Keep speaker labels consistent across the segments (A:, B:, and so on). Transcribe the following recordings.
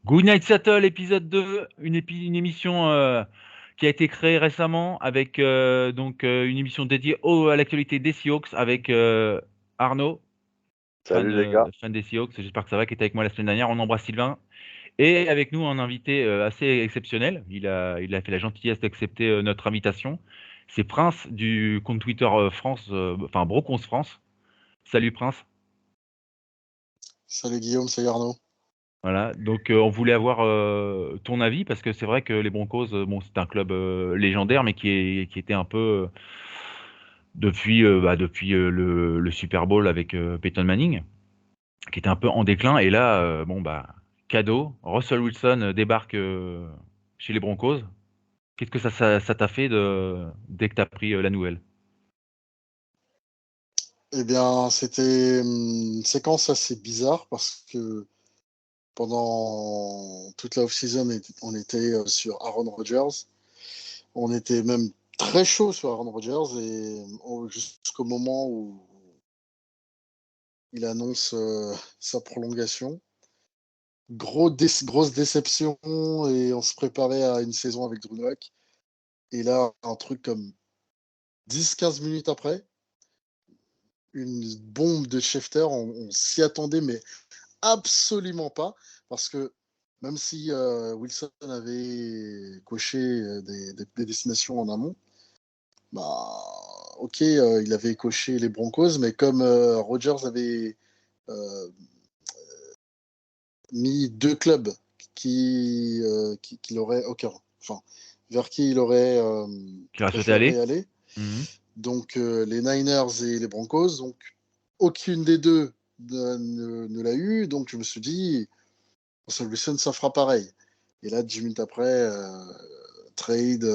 A: Good Night Seattle, épisode 2, une émission qui a été créée récemment avec une émission dédiée à l'actualité des Seahawks avec Arnaud,
B: Salut les gars.
A: fan des Seahawks, j'espère que ça va, qui était avec moi la semaine dernière. On embrasse Sylvain. Et avec nous, un invité assez exceptionnel. Il a fait la gentillesse d'accepter notre invitation. C'est Prince du compte Twitter France, enfin Brocons France. Salut Prince.
C: Salut Guillaume, salut Arnaud.
A: Voilà, donc on voulait avoir ton avis parce que c'est vrai que les Broncos, bon, c'est un club légendaire, mais qui était un peu depuis le Super Bowl avec Peyton Manning, qui était un peu en déclin. Et là, cadeau, Russell Wilson débarque chez les Broncos. Qu'est-ce que ça t'a fait dès que t'as pris la nouvelle?
C: Eh bien, c'était une séquence assez bizarre parce que pendant toute la off-season, on était sur Aaron Rodgers. On était même très chaud sur Aaron Rodgers jusqu'au moment où il annonce sa prolongation. Grosse déception et on se préparait à une saison avec Drew Lock. Et là, un truc comme 10-15 minutes après, une bombe de Schefter, on s'y attendait, mais absolument pas, parce que même si Wilson avait coché des destinations en amont, bah, ok, il avait coché les Broncos, mais comme Rodgers avait euh, mis deux clubs qu'il aurait, enfin, vers qui il aurait
A: Qui aurait souhaité
C: préféré
A: aller?
C: aller,
A: Mhm.
C: donc les Niners et les Broncos, donc aucune des deux ne l'a eu, donc je me suis dit, Russell Wilson, ça fera pareil. Et là, 10 minutes après, trade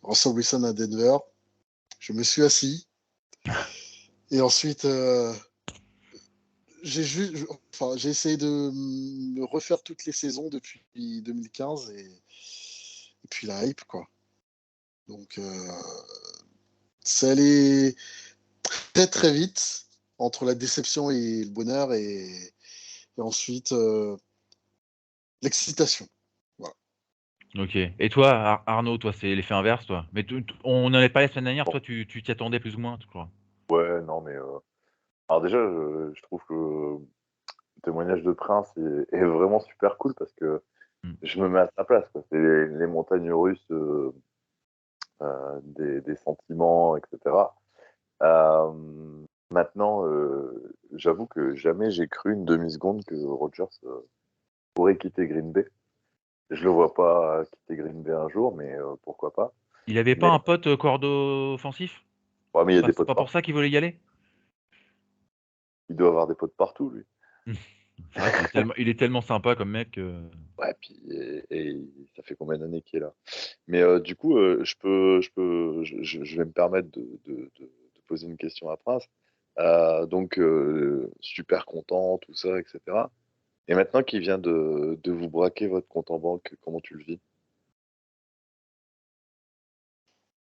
C: Russell Wilson à Denver. Je me suis assis. Et ensuite, j'ai essayé de me refaire toutes les saisons depuis 2015 et puis la hype, quoi. Donc, ça allait très très vite entre la déception et le bonheur et ensuite l'excitation. Voilà.
A: Ok. Et toi, Arnaud, toi, c'est l'effet inverse, toi. Mais on n'en avait pas la semaine dernière.
B: Bon,
A: Toi, tu t'y attendais plus ou moins, je crois.
B: ouais, non, mais alors déjà, je trouve que le témoignage de Prince est vraiment super cool parce que
A: Mm.
B: je me mets à sa place, quoi. C'est les montagnes russes des sentiments, etc. Euh, Maintenant, j'avoue que jamais j'ai cru une demi-seconde que Rodgers pourrait quitter Green Bay. Je le vois pas quitter Green Bay un jour, mais pourquoi pas.
A: Il avait pas
B: Mais,
A: un pote cordeau offensif?
B: ouais, mais il y a des
A: C'est
B: potes
A: pas pour
B: partout.
A: ça qu'il voulait y aller?
B: Il doit avoir des potes partout, lui.
A: C'est vrai qu'il est tellement sympa comme mec.
B: Ouais, puis et ça fait combien d'années qu'il est là? Mais du coup, je vais me permettre de poser une question à Prince. Donc, super content, tout ça, etc. Et maintenant qu'il vient de vous braquer votre compte en banque, comment tu le vis?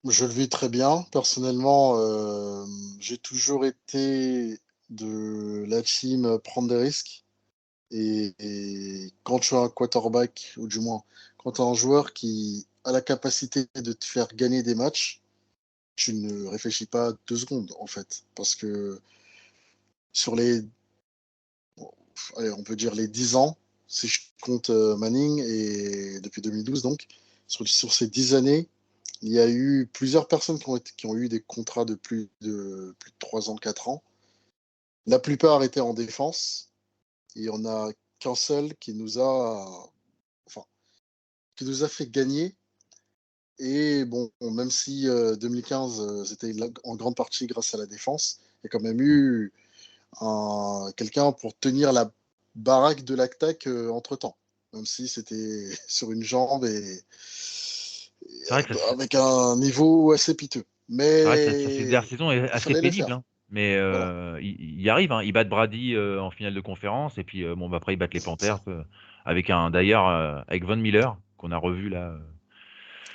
C: Je le vis très bien. Personnellement, j'ai toujours été de la team prendre des risques. Et quand tu as un quarterback, ou du moins, quand tu as un joueur qui a la capacité de te faire gagner des matchs, tu ne réfléchis pas 2 secondes, en fait. Parce que sur allez, on peut dire les 10 ans, si je compte Manning, et depuis 2012, donc, sur ces 10 années, il y a eu plusieurs personnes qui ont eu des contrats de plus de 3 ans, 4 ans. La plupart étaient en défense. Et on a qu'un seul enfin, qui nous a fait gagner. Et bon, même si 2015, c'était en grande partie grâce à la défense, il y a quand même eu quelqu'un pour tenir la baraque de l'attaque entre-temps. Même si c'était sur une jambe
A: C'est vrai que
C: avec un niveau assez piteux.
A: c'est vrai que cette
C: Mais
A: dernière saison est
C: il
A: assez
C: fallait les
A: pénible,
C: faire.
A: hein. Mais
C: Voilà,
A: il y arrive, hein. Ils battent Brady en finale de conférence. Et puis après, ils battent les
C: c'est
A: Panthers
C: ça.
A: avec avec Von Miller, qu'on a revu là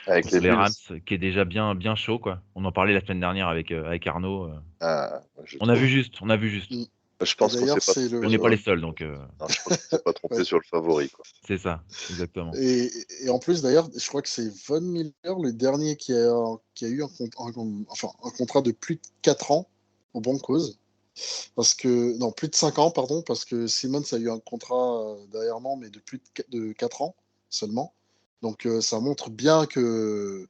B: Avec les
A: contre les
B: Bills.
A: Rams, qui est déjà bien chaud, quoi. On en parlait la semaine dernière avec Arnaud.
B: Je
A: On a vu
B: trouve.
A: juste, on a vu juste.
C: Mm.
B: Je
C: Et
B: pense qu'on
C: d'ailleurs,
B: s'est pas
C: c'est
B: trompé
A: On n'est
B: sur
A: pas
C: le.
A: les
B: le.
A: seuls, donc
B: Non, je pense qu'on s'est pas trompé
C: Ouais.
B: sur le favori, quoi.
A: c'est ça, exactement.
C: Et en plus, d'ailleurs, je crois que c'est Von Miller, le dernier qui a eu un contrat de plus de 4 ans aux Broncos. Non, plus de 5 ans, pardon, parce que Simmons a eu un contrat dernièrement, mais de plus de 4 ans seulement. Donc ça montre bien que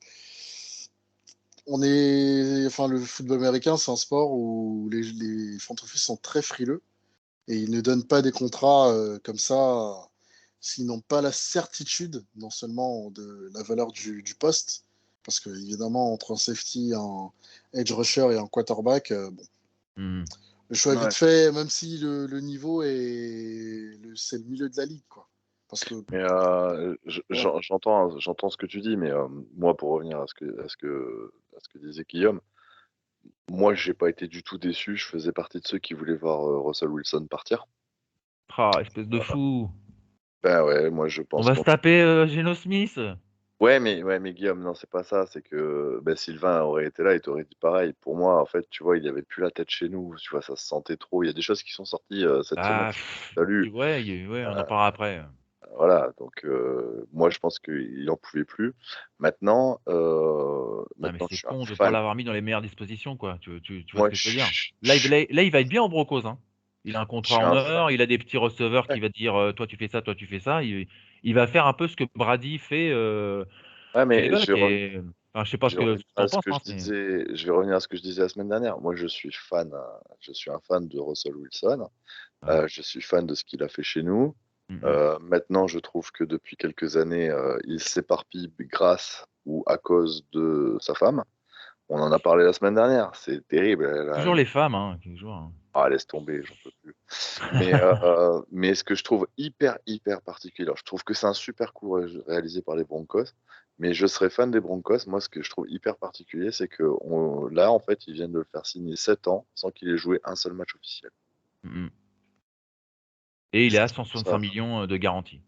C: le football américain, c'est un sport où les front office sont très frileux et ils ne donnent pas des contrats comme ça s'ils n'ont pas la certitude non seulement de la valeur du poste, parce que évidemment entre un safety, un edge rusher et un quarterback, bon,
A: Mhm.
C: le choix est
B: Ouais.
C: vite fait, même si le niveau c'est le milieu de la ligue, quoi. Parce que
B: Mais
C: voilà.
B: j'entends ce que tu dis, mais moi, pour revenir à ce que disait Guillaume, moi, j'ai pas été du tout déçu. Je faisais partie de ceux qui voulaient voir Russell Wilson partir.
A: Ah, espèce de
B: Voilà.
A: fou.
B: Ben ouais, moi, je
A: On
B: pense
A: va se
B: qu'on.
A: taper Geno Smith.
B: Ouais, mais Guillaume, non, c'est pas ça. C'est que ben, Sylvain aurait été là, il t'aurait dit pareil. Pour moi, en fait, tu vois, il avait plus la tête chez nous. Tu vois, ça se sentait trop. Il y a des choses qui sont sorties cette semaine.
A: Ah,
B: Salut.
A: ouais, ouais, on en parlera après.
B: Voilà, donc moi je pense qu'il en pouvait plus. Maintenant,
A: Ah, mais
B: maintenant je
A: c'est
B: suis un
A: con de pas
B: fan.
A: l'avoir mis dans les meilleures dispositions, quoi. Tu vois ce
B: Moi,
A: que je veux dire? Là, il va être bien en brocose, hein. Il a un
B: je
A: contrat
B: suis
A: en
B: un fan.
A: or, il a des petits receveurs
B: Ouais,
A: qui va dire toi tu fais ça, toi tu fais ça. Il va faire un peu ce que Brady fait
B: ouais,
A: chez les
B: mais
A: Bucks. Et... Enfin, je sais pas
B: je vais
A: ce
B: revenir
A: que tu
B: à
A: en
B: ce
A: penses,
B: que
A: hein,
B: je disais. Je vais revenir à ce que je disais la semaine dernière. Moi, je suis un fan de Russell Wilson.
A: ouais.
B: Je suis fan de ce qu'il a fait chez nous.
A: Mhm.
B: Maintenant, je trouve que depuis quelques années, il s'éparpille grâce ou à cause de sa femme. On en a parlé la semaine dernière. C'est terrible.
A: Toujours les femmes, hein, toujours, hein.
B: Ah, laisse tomber, j'en peux plus. Mais ce que je trouve hyper particulier, alors, je trouve que c'est un super coup réalisé par les Broncos, mais je serais fan des Broncos. Moi, ce que je trouve hyper particulier, c'est que là, en fait, ils viennent de le faire signer 7 ans sans qu'il ait joué un seul match officiel.
A: Mhm. Et
B: Et
A: il est
B: ça,
A: à
B: je trouve ça.
A: 165 millions de garantie.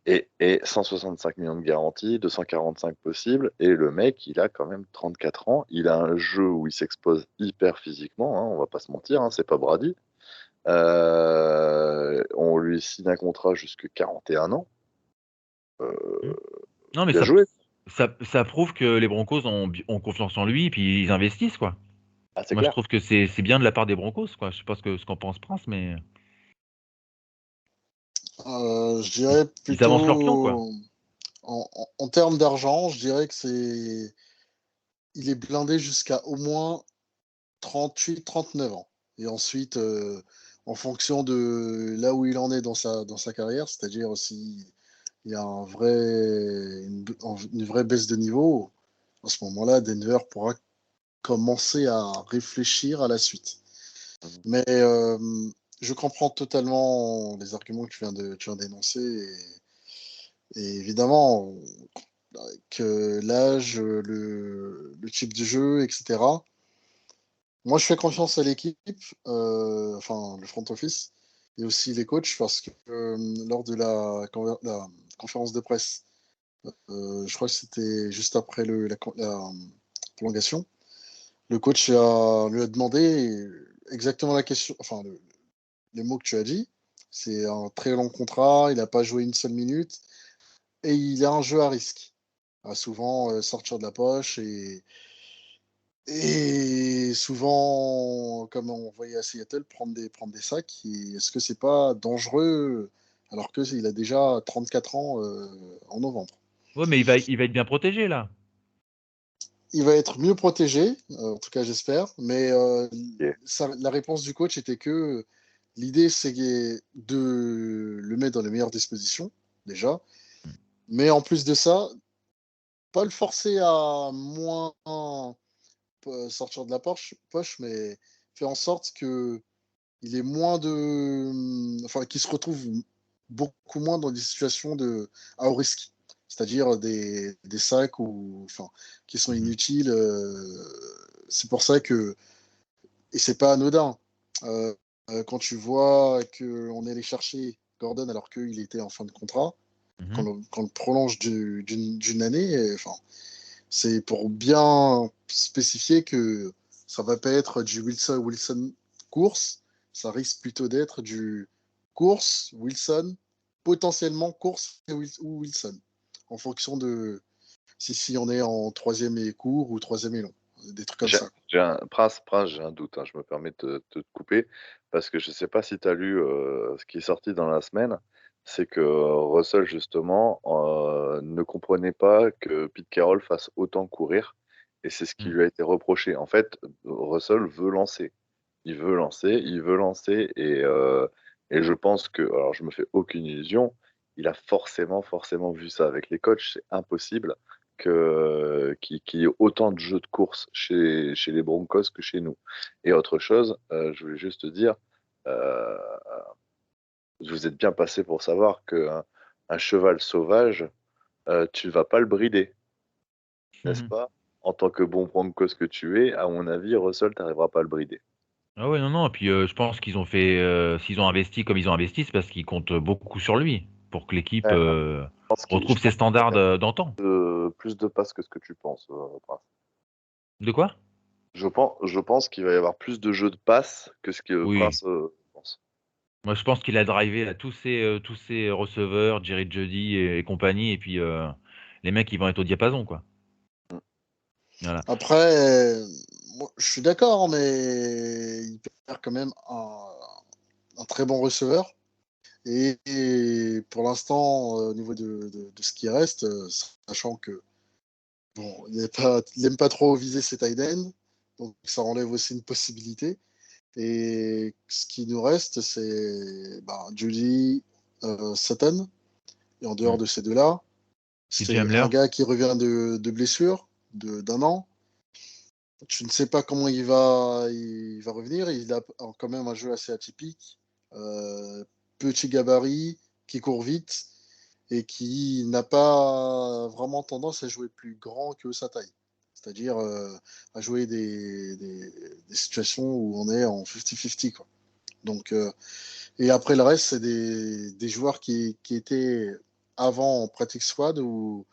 B: Et 165 millions de garantie, 245 possibles, et le mec, il a quand même 34 ans. Il a un jeu où il s'expose hyper physiquement, hein, on va pas se mentir, hein, c'est pas Brady. On lui signe un contrat jusque 41 ans.
A: Mhm.
B: Euh,
A: Non, mais
B: Bien joué.
A: ça prouve que les Broncos ont confiance en lui, puis ils investissent, quoi.
B: Ah, c'est
A: Moi, je
B: clair.
A: trouve que c'est bien de la part des Broncos, quoi. Je sais pas ce qu'en pense Prince, mais
C: Je
A: ils,
C: dirais
A: ils avancent leur pion, quoi.
C: plutôt en termes d'argent, je dirais que il est blindé jusqu'à au moins 38, 39 ans. Et ensuite, en fonction de là où il en est dans sa carrière, c'est-à-dire s'il y a une vraie baisse de niveau, à ce moment-là, Denver pourra commencer à réfléchir à la suite.
B: Mhm.
C: Mais je comprends totalement les arguments que tu viens d'énoncer. Et évidemment, que l'âge, le type de jeu, etc. Moi, je fais confiance à l'équipe, enfin le front office, et aussi les coachs, parce que lors de la conférence de presse, je crois que c'était juste après la prolongation, le coach lui a demandé exactement la question, enfin les mots que tu as dit. C'est un très long contrat, il n'a pas joué une seule minute, et il a un jeu à risque. À souvent sortir de la poche et souvent, comme on voyait à Seattle, prendre des sacs. Est-ce que c'est pas dangereux alors qu'il a déjà 34 ans en novembre?
A: Ouais, mais il va être bien protégé, là.
C: Il va être mieux protégé, en tout cas j'espère, mais
B: Ok.
C: la réponse du coach était que l'idée c'est de le mettre dans les meilleures dispositions, déjà, mais en plus de ça, pas le forcer à moins sortir de la poche, mais faire en sorte que il est moins enfin, qu'il se retrouve beaucoup moins dans des situations à haut risque, c'est-à-dire des sacs enfin, qui sont
A: Mhm.
C: inutiles. C'est pour ça que, et c'est pas anodin, euh, quand tu vois qu'on est allé chercher Gordon alors qu'il était en fin de contrat,
A: Mhm.
C: qu'on le prolonge d'une année, enfin, c'est pour bien spécifier que ça va pas être du Wilson course, ça risque plutôt d'être du course, Wilson, potentiellement course ou Wilson, en fonction de si on est en troisième et court ou troisième et long, des trucs comme ça.
B: Prince, j'ai un doute, hein, je me permets de te couper, parce que je ne sais pas si tu as lu ce qui est sorti dans la semaine, c'est que Russell, justement, ne comprenait pas que Pete Carroll fasse autant courir, et c'est ce qui lui a été reproché. En fait, Russell veut lancer. Il veut lancer, et je pense que, alors je me fais aucune illusion, il a forcément vu ça avec les coachs, c'est impossible qu'il y ait autant de jeux de course chez les Broncos que chez nous. Et autre chose, je voulais juste te dire, euh, vous êtes bien passé pour savoir qu'un un cheval sauvage, tu vas pas le brider, n'est-ce pas? En tant que bon Broncos que tu es, à mon avis, Russell, tu n'arriveras pas à le brider.
A: Ah ouais, non, non. Et puis, je pense qu'ils ont fait, s'ils ont investi comme ils ont investi, c'est parce qu'ils comptent beaucoup sur lui pour que l'équipe
B: Ouais, je
A: retrouve ses
B: pense qu'il va
A: standards
B: y avoir
A: d'antan.
B: plus de passes que ce que tu penses, Prince.
A: De quoi?
B: Je pense qu'il va y avoir plus de jeux de passes que ce que
A: Oui.
B: Prince pense.
A: Moi, je pense qu'il a drivé là, tous ces receveurs, Jerry Jeudy et compagnie, et puis les mecs, ils vont être au diapason, quoi. Voilà.
C: Après, moi, je suis d'accord, mais il perd quand même un très bon receveur. Et pour l'instant, au niveau de ce qui reste, sachant que bon, il n'aime pas trop viser ses tight ends, donc ça enlève aussi une possibilité. Et ce qui nous reste, c'est Judy, Sutton. Et en dehors
A: Mm.
C: de ces deux-là,
A: CJ
C: c'est
A: Hamler.
C: un gars qui revient de blessure d'un an. Tu ne sais pas comment il va revenir. Il a quand même un jeu assez atypique. Petit gabarit, qui court vite et qui n'a pas vraiment tendance à jouer plus grand que sa taille. C'est-à-dire à jouer des situations où on est en 50-50, quoi. Donc, et après le reste, c'est des joueurs qui étaient avant en practice squad ou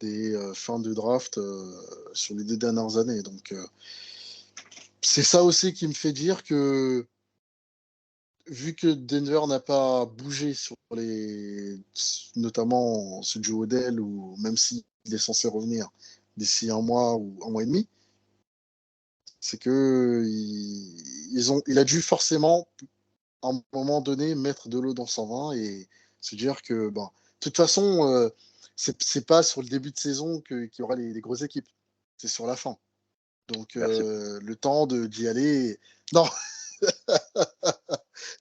C: des fins de draft sur les 2 dernières années. Donc, c'est ça aussi qui me fait dire que, vu que Denver n'a pas bougé sur notamment ce Joe Odell, ou même s'il est censé revenir d'ici un mois ou un mois et demi, c'est que il a dû forcément, à un moment donné, mettre de l'eau dans son vin et se dire que, bon, de toute façon, c'est pas sur le début de saison qu'il y aura les grosses équipes, c'est sur la fin. Donc,
B: Merci.
C: le temps d'y aller. Non,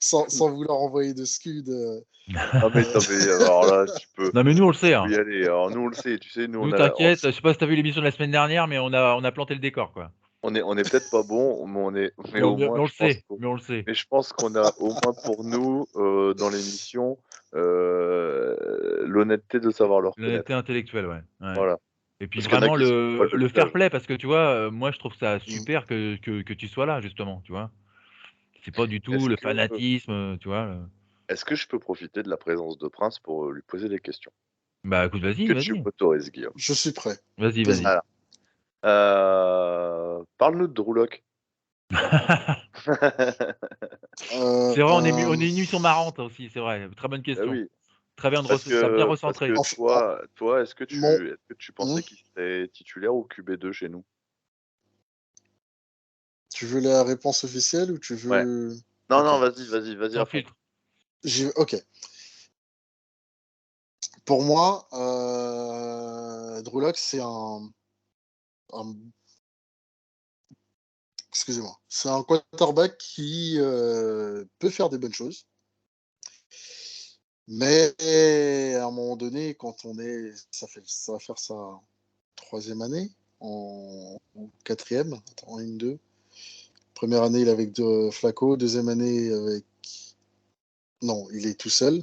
C: sans vouloir envoyer de scud.
B: Non mais alors là,
A: Non, mais nous, on le
B: tu
A: sait,
B: peux
A: hein.
B: y aller. Alors nous, on le sait, tu sais, nous,
A: Nous, t'inquiète, je sais pas si t'as vu l'émission de la semaine dernière, mais on a planté le décor, quoi.
B: on est peut-être pas bon, mais au moins,
A: Mais on le sait, mais on le sait.
B: mais je pense qu'on a au moins pour nous, dans l'émission, l'honnêteté de savoir le
A: L'honnêteté
B: reconnaître.
A: intellectuelle, ouais. Ouais.
B: Voilà.
A: Et puis
B: Parce qu'il y en a
A: vraiment
B: qui se voilent le
A: le fair
B: visage.
A: play, parce que tu vois, moi je trouve ça
C: Mm.
A: super que tu sois là, justement, tu vois. C'est pas du tout
B: Est-ce
A: le
B: que,
A: fanatisme, tu vois.
B: est-ce que je peux profiter de la présence de Prince pour lui poser des questions?
A: Bah écoute,
B: Est-ce
A: vas-y,
B: que tu
A: vas-y.
B: m'autorises, Guillaume?
C: Je suis prêt.
A: Vas-y,
C: Vas-y.
A: vas-y.
B: Alors, parle-nous de Drew Lock.
C: Euh,
A: C'est vrai, on
C: euh,
A: est une émission marrante aussi, c'est vrai. Très bonne
B: Bah
A: question.
B: oui,
A: Très bien, ça a bien
B: parce
A: recentré.
B: que toi,
C: mon,
B: est-ce que tu
C: hmm,
B: pensais qu'il serait titulaire ou QB2 chez nous?
C: Tu veux la réponse officielle ou tu
B: Ouais.
C: veux.
B: Non,
C: Ok.
B: non, vas-y
A: Sans
B: à fond.
A: filtre.
C: Ok. Pour moi, Drew Lock, c'est un- excusez-moi, c'est un quarterback qui peut faire des bonnes choses, mais à un moment donné, quand ça va faire sa troisième année ou quatrième, attends, une, deux. Première année, il est avec Flacco, deuxième année avec, non, il est tout seul.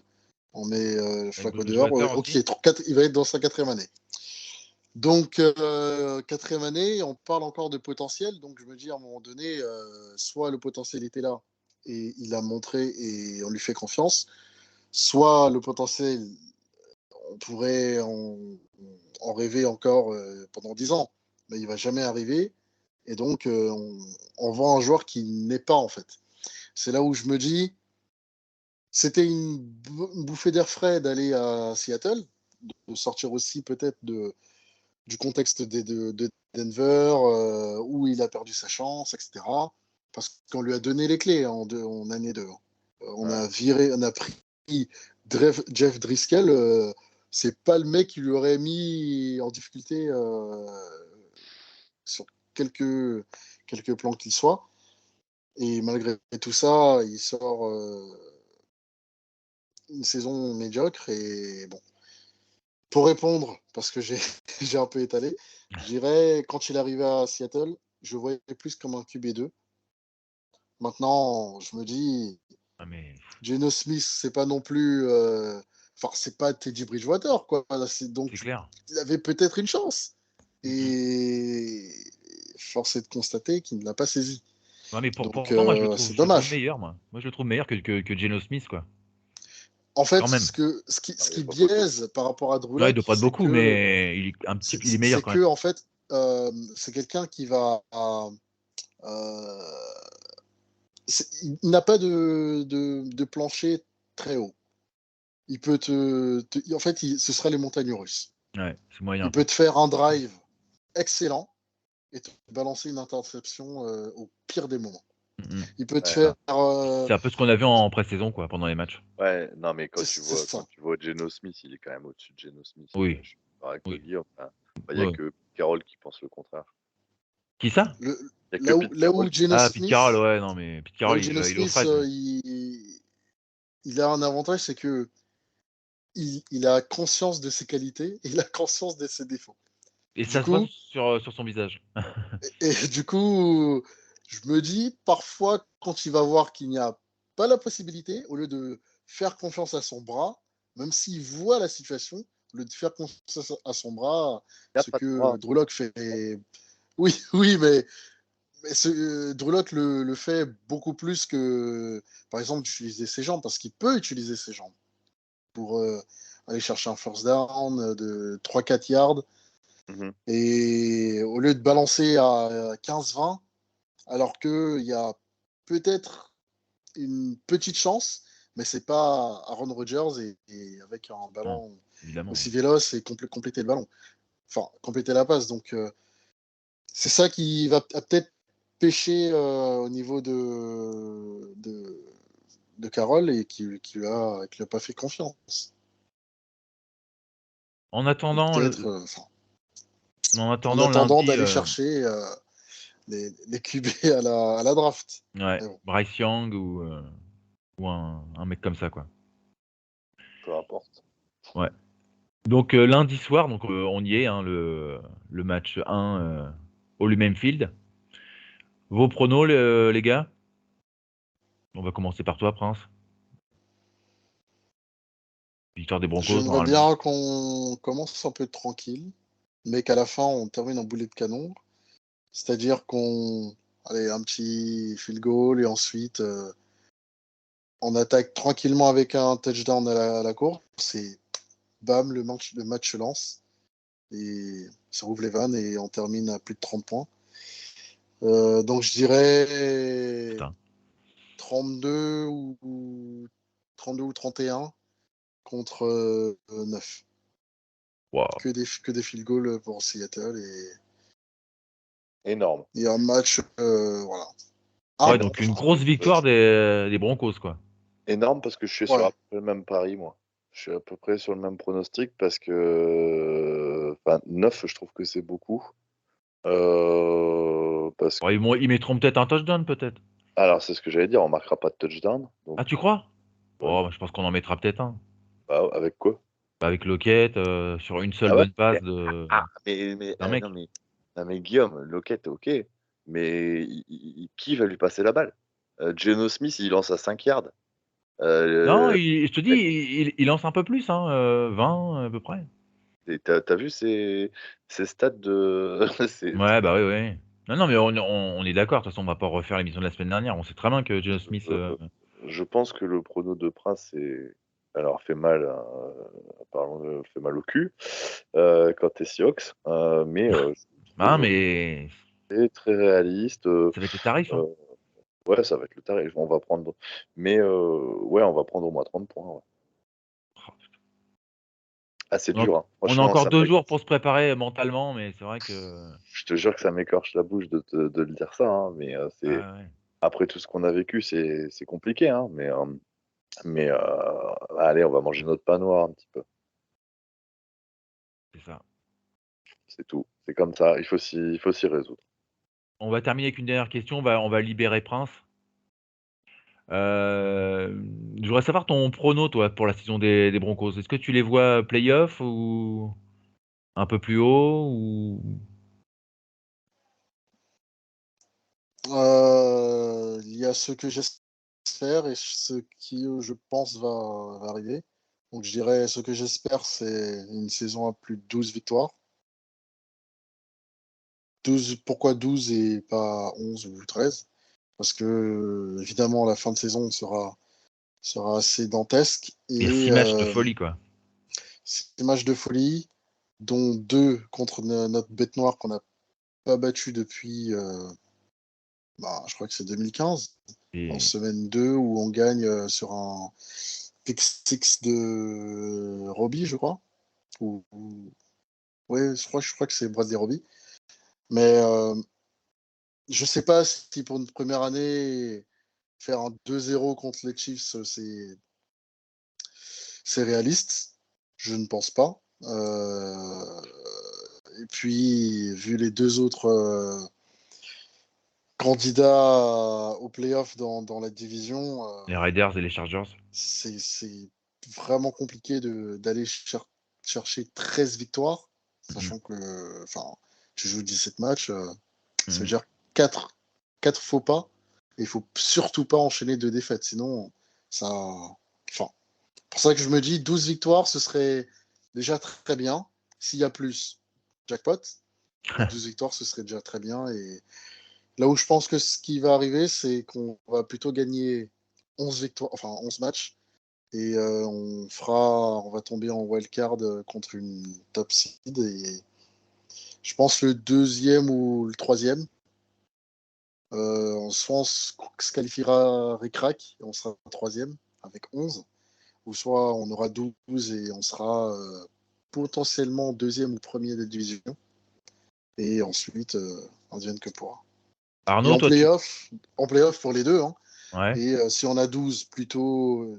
C: On met
A: Avec
C: Flacco dehors.
A: Bridgewater
C: Ok,
A: aussi.
C: il va être dans sa quatrième année. Donc, quatrième année, on parle encore de potentiel. Donc, je me dis à un moment donné, soit le potentiel était là et il a montré et on lui fait confiance, soit le potentiel, on pourrait en rêver encore pendant 10 ans, mais il va jamais arriver. Et donc, on vend un joueur qui n'est pas, en fait. C'est là où je me dis, c'était une bouffée d'air frais d'aller à Seattle, de sortir aussi peut-être du contexte de Denver, où il a perdu sa chance, etc. Parce qu'on lui a donné les clés en année 2. On
B: Ouais.
C: a pris Jeff Driscoll. C'est pas le mec qui lui aurait mis en difficulté sur quelques plans qu'il soit. Et malgré tout ça, il sort une saison médiocre. Et bon, pour répondre, parce que j'ai j'ai un peu étalé, je dirais, quand il est arrivé à Seattle, je le voyais plus comme un QB2. Maintenant, je me dis,
A: Ah, mais
C: Geno Smith, c'est pas non plus. Enfin, c'est pas Teddy Bridgewater, quoi.
A: c'est
C: Donc,
A: clair.
C: il avait peut-être une chance.
A: Mhm.
C: Et force est de constater qu'il ne l'a pas saisi.
A: Ouais, mais
C: Donc,
A: pourtant, moi,
C: c'est
A: je le trouve
C: dommage.
A: meilleur, moi. Moi, je le trouve meilleur que Geno Smith, quoi.
C: En fait,
A: Quand même.
B: Ah,
C: ce
B: il y a
C: qui
B: pas photo.
C: biaise par rapport à Drew
A: Ouais, il
C: Lock,
A: doit pas de beaucoup, mais il est meilleur
C: c'est
A: quand même.
C: que en fait, c'est quelqu'un qui va. Euh, il n'a pas de plancher très haut. Il peut en fait, ce sera les montagnes russes.
A: Ouais, c'est moyen,
C: Il peut
A: quoi.
C: te faire un drive excellent et te balancer une interception au pire des moments.
A: Mhm.
C: Il peut te
B: Ouais,
C: faire.
A: C'est un peu ce qu'on a vu en pré-saison, quoi, pendant les matchs.
B: ouais, non, mais
C: C'est
B: quand
C: ça.
B: tu vois Geno Smith, il est quand même au-dessus de Geno Smith.
A: Oui,
B: Je suis d'accord avec toi,
A: oui.
B: Guillaume. Enfin, il n'y a
A: Ouais.
B: que Carroll qui pense le contraire.
A: Qui ça?
C: Le,
B: Il n'y a que Pete
C: là où
B: Carroll qui
C: Geno
A: Ah, Pete Carroll,
C: Smith,
A: ouais, non, mais Pete Carroll, il est aux fraises, lui.
C: il a un avantage, c'est que il a conscience de ses qualités et il a conscience de ses défauts.
A: Et
C: Du
A: ça se voit
C: coup,
A: sur son visage.
C: du coup, je me dis parfois quand il va voir qu'il n'y a pas la possibilité, au lieu de faire confiance à son bras, même s'il voit la situation, au lieu de faire confiance à son bras,
B: Il n'y a
C: ce
B: pas de bras.
C: que Drew Lock fait. Oui, oui, mais Drew Lock le fait beaucoup plus que, par exemple, d'utiliser ses jambes, parce qu'il peut utiliser ses jambes pour aller chercher un first down de 3-4 yards.
B: Mhm.
C: Et au lieu de balancer à 15-20, alors qu'il y a peut-être une petite chance, mais c'est pas Aaron Rodgers et avec un
A: Non,
C: ballon
A: évidemment.
C: aussi véloce et compléter le ballon. Enfin, compléter la passe. Donc, c'est ça qui va peut-être pêcher au niveau de Carroll et qui lui a pas fait confiance.
A: En attendant,
C: Peut-être,
A: en
C: en
A: attendant
C: attendant
A: lundi,
C: d'aller chercher les QB à la draft.
A: ouais,
C: Mais bon.
A: Bryce Young ou un mec comme ça, quoi.
B: Peu importe.
A: Ouais. Donc lundi soir, donc on y est, hein, le match 1 au Lumen Field. Vos pronos, les gars? On va commencer par toi, Prince. Victoire des Broncos,
C: J'aimerais
A: normalement.
C: bien qu'on commence un peu tranquille, mais qu'à la fin, on termine en boulet de canon. C'est-à-dire qu'on. Allez, un petit field goal et ensuite, on attaque tranquillement avec un touchdown à la course et bam, le match se lance. Et ça ouvre les vannes et on termine à plus de 30 points. Donc je dirais
A: Putain.
C: 32 ou 32 ou 31 contre 9.
A: Wow.
C: Que des field goals pour Seattle
B: Énorme.
C: et un match voilà.
A: Ouais,
C: Bon,
A: donc une
C: enfin,
A: grosse victoire des Broncos, quoi.
B: Énorme parce que je suis sur
C: ouais.
B: à peu près le même pari, moi. Je suis à peu près sur le même pronostic parce que 9, je trouve que c'est beaucoup. Parce que,
A: Ouais, ils mettront peut-être un touchdown, peut-être.
B: alors, c'est ce que j'allais dire, on marquera pas de touchdown.
A: Ah,
B: Donc,
A: tu crois?
B: bah
A: Oh,
B: non.
A: je pense qu'on en mettra peut-être un.
B: Bah, avec quoi?
A: Avec Lockett, sur une seule
B: Ah ouais?
A: bonne passe d'un
B: Non,
A: mec.
B: mais Guillaume, Lockett, ok. Mais qui va lui passer la balle? Geno Smith, il lance à 5 yards.
A: Non,
B: Euh,
A: je te dis, il lance un peu plus, hein, 20 à peu près.
B: et t'as vu ces stats de.
A: Ouais, bah oui, oui. Non, non, mais on est d'accord. De toute façon, on va pas refaire l'émission de la semaine dernière. On sait très bien que Geno Smith.
B: Je pense que le prono de Prince alors fait mal, fait mal au cul quand t'es Seahawks, mais je
A: Ah,
B: trouve
A: mais
B: très réaliste.
A: ça va être les tarifs, hein.
B: Ouais, ça va être le tarif. On va prendre. Mais ouais, on va prendre au moins 30 points. Ouais.
A: Oh,
B: Ah, c'est
A: On a,
B: dur. Hein.
A: on a
B: Franchement,
A: encore 2 jours pour se préparer mentalement, mais c'est vrai que.
B: je te jure que ça m'écorche la bouche de le dire ça. Hein, mais c'est
A: Ah ouais,
B: après tout ce qu'on a vécu, c'est compliqué. Hein, mais allez, on va manger notre pain noir un petit peu.
A: c'est ça.
B: C'est tout. C'est comme ça. Il faut s'y résoudre.
A: On va terminer avec une dernière question. On va libérer Prince. Je voudrais savoir ton prono, toi, pour la saison des Broncos. Est-ce que tu les vois playoff ou un peu plus haut ou...
C: Il y a ce que j'espère et ce qui, je pense, va arriver. Donc, je dirais ce que j'espère, c'est une saison à plus de 12 victoires. 12, pourquoi 12 et pas 11 ou 13? Parce que, évidemment, la fin de saison sera assez dantesque.
A: Il y a
C: Et
A: 6 matchs de folie, quoi.
C: 6 matchs de folie, dont 2 contre notre bête noire qu'on n'a pas battu depuis, je crois que c'est 2015, en
A: Et
C: semaine 2, où on gagne sur un pick six de Robbie, je crois. Ouais, je crois que c'est Bradley Robbie. Mais je sais pas si pour une première année, faire un 2-0 contre les Chiefs, c'est réaliste. Je ne pense pas. Et puis, vu les deux autres candidats au playoff dans la division,
A: les Raiders et les Chargers.
C: c'est vraiment compliqué d'aller chercher 13 victoires,
A: Mhm.
C: sachant que tu joues 17 matchs, ça veut
A: Mhm.
C: dire 4 faux pas. Et il faut surtout pas enchaîner 2 défaites, sinon, ça. Enfin, pour ça que je me dis 12 victoires, ce serait déjà très bien. S'il y a plus, jackpot. Mais 12 victoires, ce serait déjà très bien. Et là où je pense que ce qui va arriver, c'est qu'on va plutôt gagner 11 victoires, enfin 11 matchs. Et on va tomber en wildcard contre une top seed. Et je pense le deuxième ou le troisième. Soit on se qualifiera ric-rac et on sera troisième avec 11, ou soit on aura 12 et on sera potentiellement deuxième ou premier de la division. Et ensuite, on devienne que pourra. Et
A: Arnaud, toi, tu...
C: en playoff pour les deux. Hein.
A: Ouais.
C: Et si on a 12, plutôt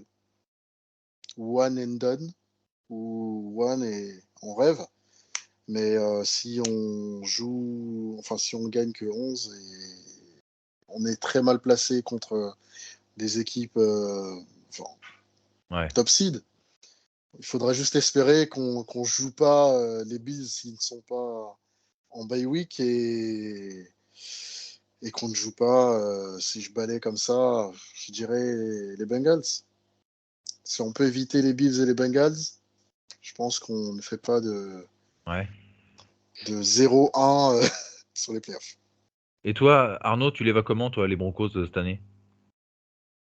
C: one and done, ou one et on rêve. Mais si on joue, enfin si on gagne que 11, et on est très mal placé contre des équipes
A: Ouais.
C: top seed. Il faudrait juste espérer qu'on ne joue pas les Bills s'ils ne sont pas en bye week et qu'on ne joue pas, si je balais comme ça, je dirais les Bengals. Si on peut éviter les Bills et les Bengals, je pense qu'on ne fait pas
A: Ouais.
C: de 0-1 sur les playoffs.
A: Et toi, Arnaud, tu les vois comment, toi, les Broncos cette année?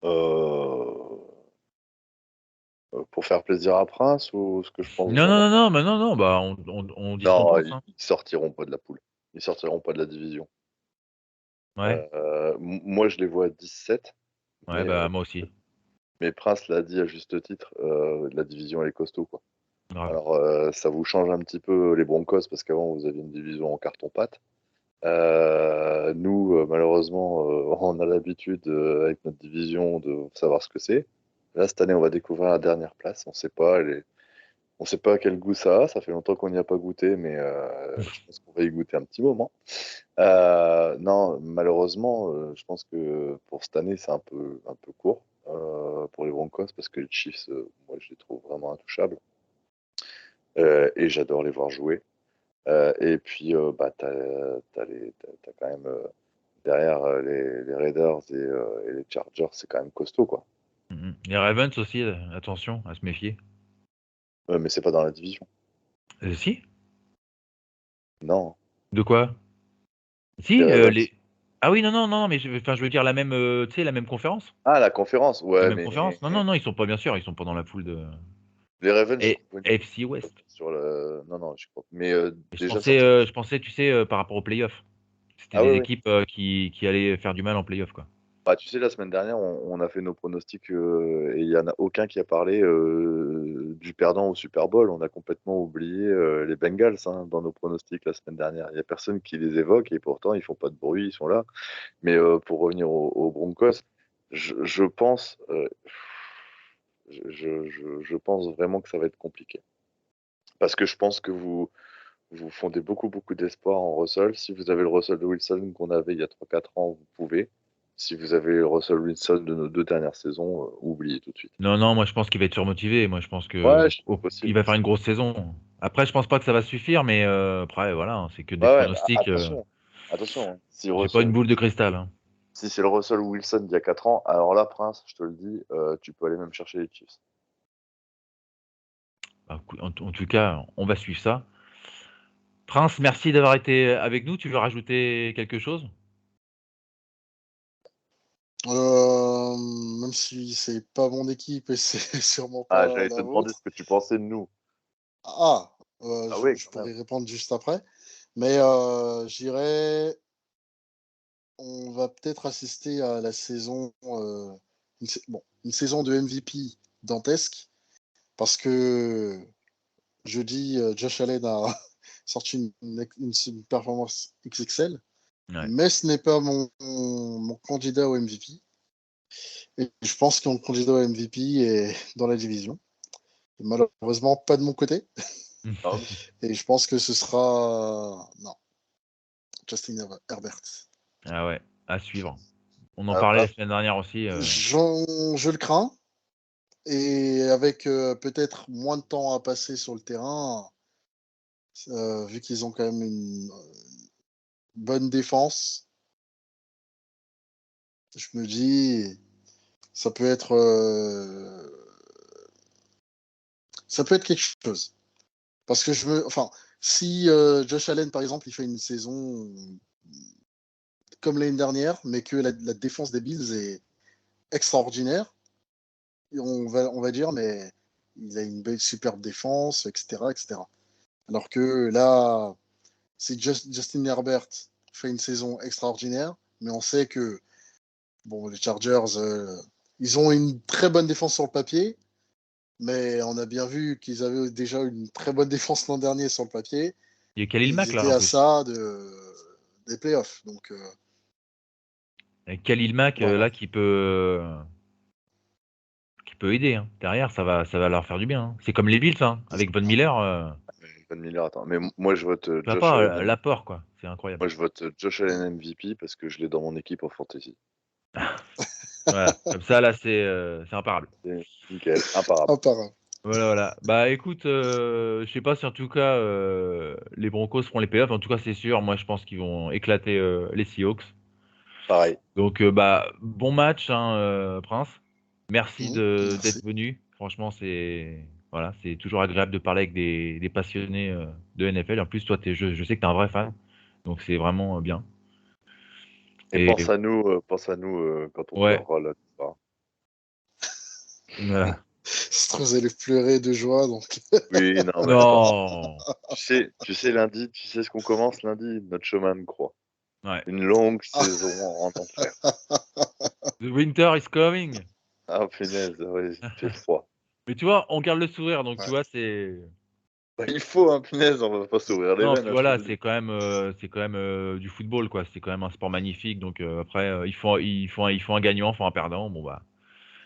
B: Euh, pour faire plaisir à Prince ou ce que je pense
A: Non, non,
B: vraiment?
A: non, non, bah non, non, bah on dit ce qu'on
B: Non,
A: pense,
B: ils
A: hein.
B: sortiront pas de la poule. Ils sortiront pas de la division.
A: Ouais.
B: Moi, je les vois à 17,
A: Ouais,
B: mais,
A: bah moi aussi.
B: Prince l'a dit à juste titre, la division elle est costaud, quoi.
A: Grave.
B: Alors, ça vous change un petit peu les Broncos parce qu'avant vous aviez une division en carton-pâte. Nous, malheureusement, on a l'habitude avec notre division de savoir ce que c'est. Là, cette année, on va découvrir la dernière place. On sait pas quel goût ça a. Ça fait longtemps qu'on n'y a pas goûté, mais je pense qu'on va y goûter un petit moment. Non, malheureusement, je pense que pour cette année, c'est un peu court pour les Broncos parce que les Chiefs, moi, je les trouve vraiment intouchables et j'adore les voir jouer. Et puis, bah, t'as quand même derrière les Raiders et les Chargers, c'est quand même costaud, quoi.
A: Mhm. Les Ravens aussi, attention à se méfier.
B: Mais c'est pas dans la division.
A: Si?
B: Non,
A: De quoi?
B: les
A: Si,
B: Ravens.
A: les... Ah oui, non, non, non, mais je veux dire la même, tu sais, la même conférence.
B: Ah, la conférence,
A: La
B: ouais,
A: même
B: mais
A: conférence? Non, non, non, ils sont pas, bien sûr, ils sont pas dans la poule de...
B: les Ravens, je
A: Et
B: trouve bonne
A: AFC West.
B: sur le. Non, non, je crois. Mais
A: Et
B: déjà sorti.
A: je pensais, tu sais, par rapport aux playoffs. C'était
B: Ah,
A: des
B: oui, oui.
A: équipes qui allaient faire du mal en playoff, quoi.
B: Bah, tu sais, la semaine dernière, on a fait nos pronostics et il n'y en a aucun qui a parlé du perdant au Super Bowl. On a complètement oublié les Bengals dans nos pronostics la semaine dernière. Il n'y a personne qui les évoque et pourtant, ils font pas de bruit, ils sont là. Mais pour revenir aux Broncos, je pense, je pense vraiment que ça va être compliqué. Parce que je pense que vous fondez beaucoup, beaucoup d'espoir en Russell. Si vous avez le Russell Wilson qu'on avait il y a 3-4 ans, vous pouvez. Si vous avez le Russell Wilson de nos 2 dernières saisons, oubliez tout de suite.
A: Non, moi je pense qu'il va être surmotivé. Moi je pense
B: Ouais,
A: que il
B: possible
A: va faire une
B: aussi.
A: grosse saison. Après, je pense pas que ça va suffire, mais après, voilà, c'est que des
B: Ouais, ouais,
A: pronostics.
B: attention. Attention, hein.
A: J'ai pas une boule de cristal, hein.
B: Si c'est le Russell Wilson d'il y a 4 ans, alors là, Prince, je te le dis, tu peux aller même chercher les Chiefs.
A: Bah, en tout cas, on va suivre ça. Prince, merci d'avoir été avec nous. Tu veux rajouter quelque chose?
C: Même si c'est pas mon équipe et c'est sûrement
B: Ah,
C: pas
B: j'allais
C: la
B: te demander ce
C: vôtre.
B: que tu pensais de nous.
C: Ah,
B: Ah oui,
C: je
B: quand même.
C: pourrais répondre juste après. Mais je dirais, on va peut-être assister à la saison, une saison de MVP dantesque, parce que jeudi, Josh Allen a sorti une performance XXL,
A: Ouais.
C: mais ce n'est pas mon candidat au MVP. Et je pense que mon candidat au MVP est dans la division. Et malheureusement, pas de mon côté.
B: Ah,
C: Et je pense que ce sera. Non, Justin Herbert.
A: Ah ouais, à suivre. On en
B: ah,
A: parlait la
B: ah,
A: semaine dernière aussi.
C: Je le crains. Et avec peut-être moins de temps à passer sur le terrain, vu qu'ils ont quand même une bonne défense, je me dis, ça peut être, ça peut être quelque chose. Parce que enfin, si Josh Allen, par exemple, il fait une saison comme l'année dernière, mais que la défense des Bills est extraordinaire, et on va dire, mais il a une belle, superbe défense, etc., etc. Alors que là, si Justin Herbert fait une saison extraordinaire, mais on sait que bon, les Chargers, ils ont une très bonne défense sur le papier, mais on a bien vu qu'ils avaient déjà une très bonne défense l'an dernier sur le papier,
A: Il y a
C: et
A: Khalil
C: ils
A: Mack là
C: étaient
A: en
C: à
A: plus.
C: ça des playoffs. Donc
A: Et Khalil Mack
C: voilà.
A: là qui peut aider, hein. Derrière, ça va leur faire du bien, hein. C'est comme les Bills, hein. Avec Von Miller,
B: Von Miller, attends. Mais moi, je vote
A: tu vois pas l'apport quoi. C'est incroyable.
B: Moi, je vote Josh Allen MVP parce que je l'ai dans mon équipe en fantasy.
A: Voilà, comme ça là c'est imparable.
B: C'est nickel, imparable.
C: Imparable.
A: Voilà. Bah écoute, je sais pas si en tout cas les Broncos feront les playoffs. En tout cas, c'est sûr. Moi, je pense qu'ils vont éclater les Seahawks.
B: Pareil.
A: Donc bah bon match, hein, Prince. Merci d'être
C: Merci.
A: venu. Franchement, c'est toujours agréable de parler avec des passionnés de NFL. En plus, toi, je sais que tu es un vrai fan. Donc c'est vraiment bien.
B: Et
A: Et
B: pense à nous quand on
A: ouais,
B: pleurera là.
A: voilà.
C: C'est trop, vous allez pleurer de joie. Donc,
B: Oui, non, mais attends.
A: Non.
B: Tu sais lundi, tu sais ce qu'on commence lundi? Notre chemin de croix.
A: Ouais.
B: Une longue
C: ah,
B: saison en enfer.
A: The winter is coming.
B: Ah, punaise, ouais, il fait froid.
A: Mais tu vois, on garde le sourire, donc tu
C: ouais.
A: vois, c'est.
B: Bah, il faut, hein, punaise, on va pas s'ouvrir les
A: Non,
B: veines
A: puis
B: à ce
A: voilà,
B: moment-là.
A: c'est quand même du football, quoi. C'est quand même un sport magnifique. Donc après, il faut un gagnant, il faut un perdant. Bon bah,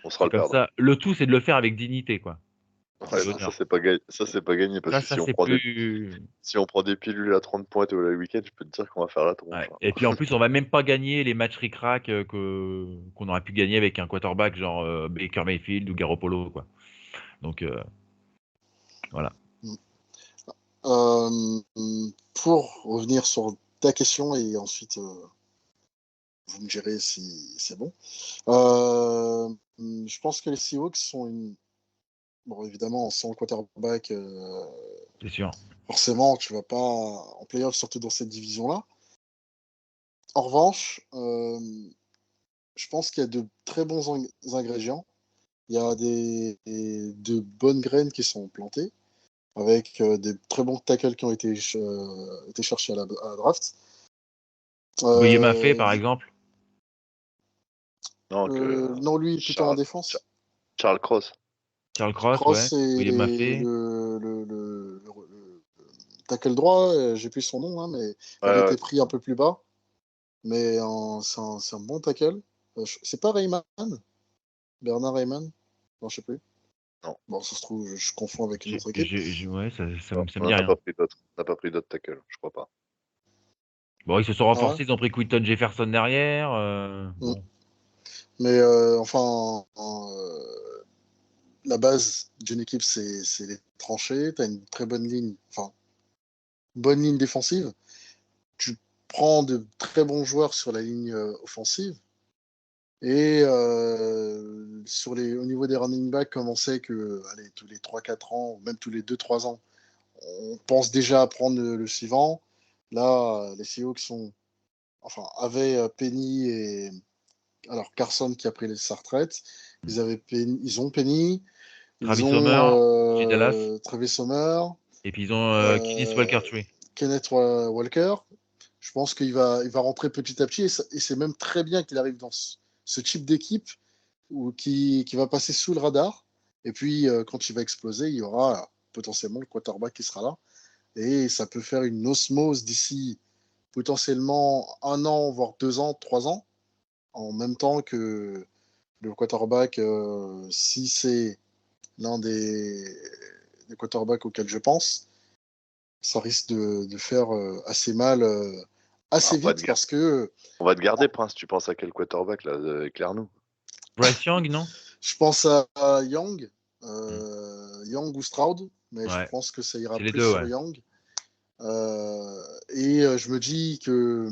B: On sera
A: c'est
B: le
A: comme
B: perdant.
A: ça. Le tout, c'est de le faire avec dignité, quoi.
B: Ouais,
A: Et
B: ça,
A: honneur.
B: c'est pas gagné parce
A: Ça,
B: que
A: ça c'est plus.
B: si on prend des pilules à 30 points tout le week-end, je peux te dire qu'on va faire la tronche,
A: Ouais.
B: hein.
A: Et puis en plus, on va même pas gagner les matchs ric-rac qu'on aurait pu gagner avec un quarterback genre Baker Mayfield ou Garoppolo, quoi. Donc voilà.
C: Euh, pour revenir sur ta question et ensuite vous me direz si c'est bon. Je pense que les Seahawks sont une. Bon, évidemment, sans le quarterback,
A: C'est sûr.
C: forcément, tu vas pas en playoff, surtout dans cette division-là. En revanche, je pense qu'il y a de très bons ingrédients. Il y a de bonnes graines qui sont plantées, avec des très bons tackles qui ont été cherchés à la draft.
A: William Maffei,
C: Euh,
A: par exemple.
B: Non,
C: Non, lui, plutôt en
B: Charles,
C: défense.
B: Charles Cross.
A: Charles Cross, ouais.
C: Cross et
A: William Maffei.
C: le tackle droit, j'ai plus son nom, hein, mais il avait été pris un peu plus bas. Mais c'est un bon tackle. C'est pas Rayman? Bernard Rayman? Non, je sais plus.
B: Non.
C: Bon, ça se trouve, je confonds avec une autre équipe.
A: Ouais, ça
B: Non,
A: me dit
B: on
A: rien.
B: n'a pas pris d'autres. On n'a pas pris d'autres tackles, je crois pas.
A: Bon, ils se sont
C: Ah
A: renforcés,
C: ouais?
A: ils ont pris Quinton Jefferson derrière. Bon.
C: Mais enfin, la base d'une équipe, c'est les tranchées. Tu as une très bonne ligne, enfin, bonne ligne défensive. Tu prends de très bons joueurs sur la ligne offensive. Et au niveau des running backs, comme on sait que allez, tous les 3-4 ans, ou même tous les 2-3 ans, on pense déjà à prendre le suivant. Là, les Seahawks avaient Penny et alors Carson qui a pris sa retraite. Ils ont Penny,
A: Travis
C: ils
A: Sommer,
C: ont
A: chez Dallas.
C: Travis Sommer,
A: Et puis ils ont Kenneth Walker-Tree.
C: Kenneth Walker. Je pense qu'il va rentrer petit à petit et c'est même très bien qu'il arrive dans ce type d'équipe qui va passer sous le radar. Et puis, quand il va exploser, il y aura potentiellement le quarterback qui sera là. Et ça peut faire une osmose d'ici potentiellement 1 an, voire 2 ans, 3 ans, en même temps que le quarterback, si c'est l'un des quarterbacks auxquels je pense, ça risque de faire assez mal assez vite parce que
B: On va te garder, Prince. Tu penses à quel quarterback, là? Éclaire-nous.
A: Bryce Young, non?
C: je pense à Young, Young ou Stroud, mais je
A: Ouais,
C: pense que ça ira
A: c'est les
C: plus
A: deux,
C: sur
A: ouais.
C: Young. Et je me dis que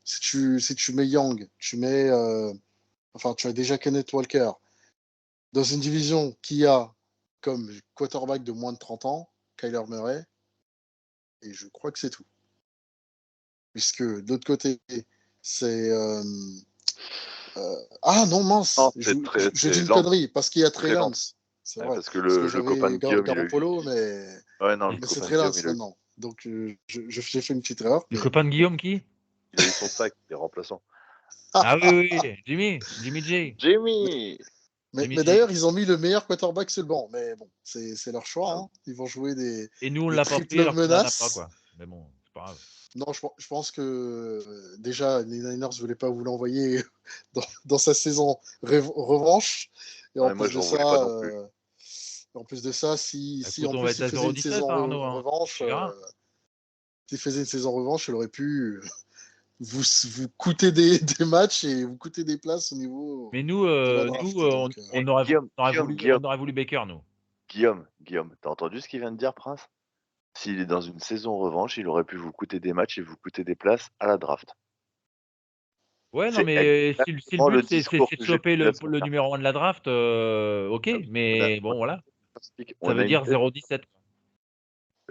C: si tu mets Young, tu as déjà Kenneth Walker dans une division qui a comme quarterback de moins de 30 ans, Kyler Murray, et je crois que c'est tout. Puisque de l'autre côté, c'est. Ah non, mince,
B: Non,
C: je dis une
B: lent.
C: connerie, parce qu'il y a Trey
B: Très lent.
C: Lance. C'est
B: Ouais,
C: vrai.
B: parce que
C: Parce que
B: le copain
C: j'avais
B: de Guillaume,
C: Garoppolo, mais,
B: Ouais, non, le
C: mais c'est
B: copain de
C: Trey
B: Guillaume,
C: Lance maintenant. Donc j'ai fait une petite erreur.
A: Le
C: Mais...
A: copain de Guillaume qui?
B: il a eu son sac, il est remplaçant.
A: Ah oui, Jimmy J.
B: Jimmy!
A: Jimmy
C: mais
A: G.
C: d'ailleurs, ils ont mis le meilleur quarterback sur le banc. Mais bon, c'est leur choix.
B: Ah,
C: Hein. Ils vont jouer
A: Et nous, on
C: des
A: l'a pas pris
C: triples
A: alors qu'il en a pas,
C: menaces.
A: quoi. Mais bon, c'est pas grave.
C: Non, je pense que déjà, les Niners ne voulaient pas vous l'envoyer dans sa saison revanche. Et
B: ouais, moi, j'en voulais pas non plus.
C: en plus de ça, si
A: Écoute,
C: en
A: on va
C: plus
A: être
C: il
A: à
C: faisait une
A: 0-17,
C: saison
A: hein, Arnaud. Hein.
C: revanche,
A: Tu verras.
C: s'il faisait une saison revanche, il aurait pu vous coûter des matchs et vous coûter des places au niveau
A: Mais nous,
C: de la draft. Donc,
A: on aurait
B: Guillaume,
A: voulu Baker, nous.
B: Guillaume, t'as entendu ce qu'il vient de dire, Prince? S'il est dans une saison revanche, il aurait pu vous coûter des matchs et vous coûter des places à la draft.
A: Ouais, non,
B: C'est
A: mais si le
B: exactement le
A: but, c'est
B: discours
A: de
B: que j'ai
A: choper
B: tenu la
A: le
B: semaine dernière.
A: numéro 1 de la draft, ok, mais bon, voilà. Ça
B: On a
A: veut
B: une
A: dire
B: tête.
A: 0-17.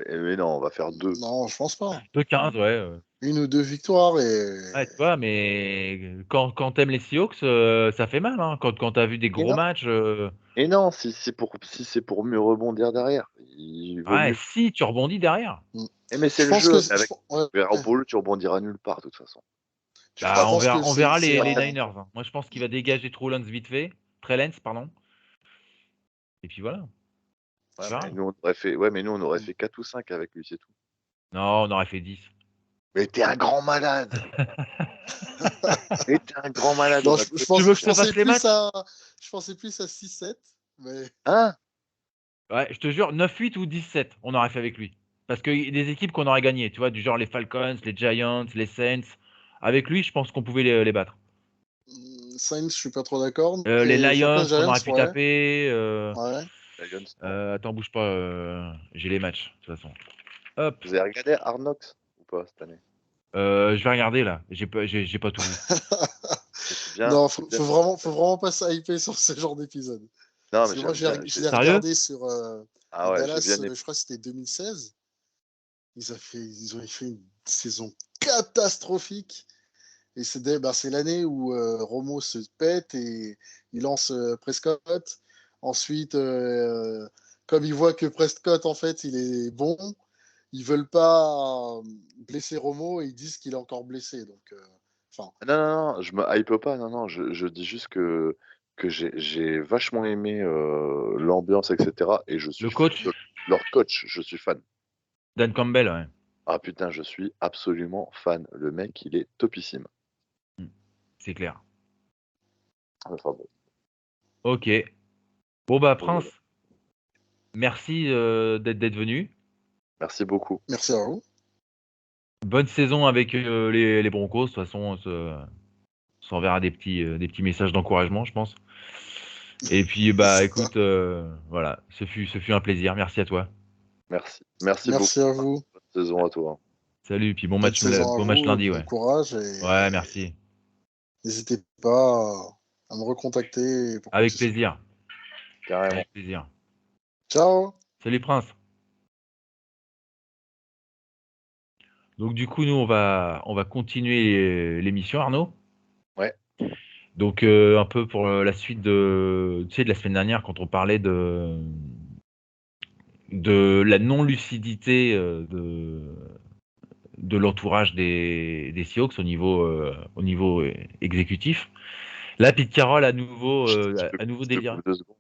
B: Mais non, on va faire 2.
C: non, je pense pas.
A: 2-15, ouais.
C: Une ou deux victoires
A: Ouais,
C: et
A: tu vois, mais quand t'aimes les Seahawks, ça fait mal, hein. Quand t'as vu des
B: Et
A: gros
B: non,
A: matchs,
B: et non, si c'est pour mieux rebondir derrière, il vaut
A: ouais,
B: mieux.
A: si tu rebondis derrière.
B: Mais c'est
C: je
B: le
C: pense que
B: jeu. Avec
C: ouais,
B: Garoppolo, tu rebondiras nulle part, de toute façon. Tu
A: Bah,
B: feras
C: je pense que
A: on verra
C: c'est
A: les
C: un
A: Niners. Hein. Moi, je pense qu'il va dégager Trellens vite fait. Trellens, pardon. Et puis voilà. Tu
B: Ouais,
A: verras.
B: mais nous, on aurait fait 4 ou 5 avec lui, c'est tout.
A: Non, on aurait fait 10.
B: Mais t'es un grand malade. Mais t'es un grand malade,
C: non,
B: on a
A: Tu veux que je
C: je
A: te fasse
C: pensais
A: les matchs?
C: je pensais plus à 6-7, mais
B: Hein?
A: Ouais, je te jure, 9-8 ou 17, on aurait fait avec lui. Parce que des équipes qu'on aurait gagnées, tu vois, du genre les Falcons, les Giants, les Saints. Avec lui, je pense qu'on pouvait les battre.
C: Saints, je suis pas trop d'accord.
A: Les
C: Et Falcons
A: Lions qu'on
C: Giants,
A: aurait pu
C: ouais.
A: taper.
C: Ouais.
B: Lions, non.
A: Attends, bouge pas. J'ai les matchs, de toute façon. Hop.
B: Vous avez regardé Hard Knocks ou pas cette année?
A: Je vais regarder là. J'ai pas tout vu.
B: C'est bien,
C: Non,
B: c'est bien.
C: faut vraiment pas s'hyper sur ce genre d'épisode.
B: Non,
C: Parce
B: mais
C: que moi,
B: j'aime bien.
C: je l'ai
A: Sérieux?
C: regardé sur
B: Ah
C: les
B: ouais, j'ai
C: Dallas,
B: bien aimé.
C: je crois que c'était 2016. Ils ont fait une saison catastrophique. Et c'est l'année où Romo se pète et il lance Prescott. Ensuite, comme ils voient que Prescott, en fait, il est bon, ils veulent pas blesser Romo et ils disent qu'il est encore blessé. Donc, Enfin,
B: Non, non, non, je me hype pas. Non, non, je dis juste que j'ai vachement aimé l'ambiance, etc. Et je
A: Le
B: suis fan
A: coach,
B: de leur coach. Je suis fan.
A: Dan Campbell, ouais.
B: Ah putain, je suis absolument fan. Le mec, il est topissime.
A: C'est clair.
B: Enfin bon,
A: Ok. Bon bah
B: donc voilà.
A: Prince, merci d'être venu.
B: Merci beaucoup.
C: merci à vous.
A: Bonne saison avec les Broncos. De toute façon, on s'enverra des petits messages d'encouragement, je pense. Et puis bah
C: C'est ça.
A: écoute, voilà, ce fut un plaisir. Merci à toi.
B: Merci. Merci beaucoup.
C: Merci à vous.
B: Bonne saison à toi.
A: Salut, puis
C: Bonne saison à
A: bon match
C: vous.
A: lundi,
C: Bon
A: ouais.
C: courage
A: Ouais,
C: et
A: merci.
C: n'hésitez pas à me recontacter pour quoi que
A: Avec
C: ce soit.
A: plaisir.
B: Carrément.
A: Avec plaisir.
C: Ciao.
A: Salut Prince. Donc du coup, nous on va continuer l'émission, Arnaud.
B: Ouais.
A: Donc un peu pour la suite tu sais, de la semaine dernière quand on parlait de la non-lucidité de l'entourage des Seahawks au niveau exécutif. Là, Pete Carroll à nouveau
B: Je te
A: délire.
B: coupe 2 secondes.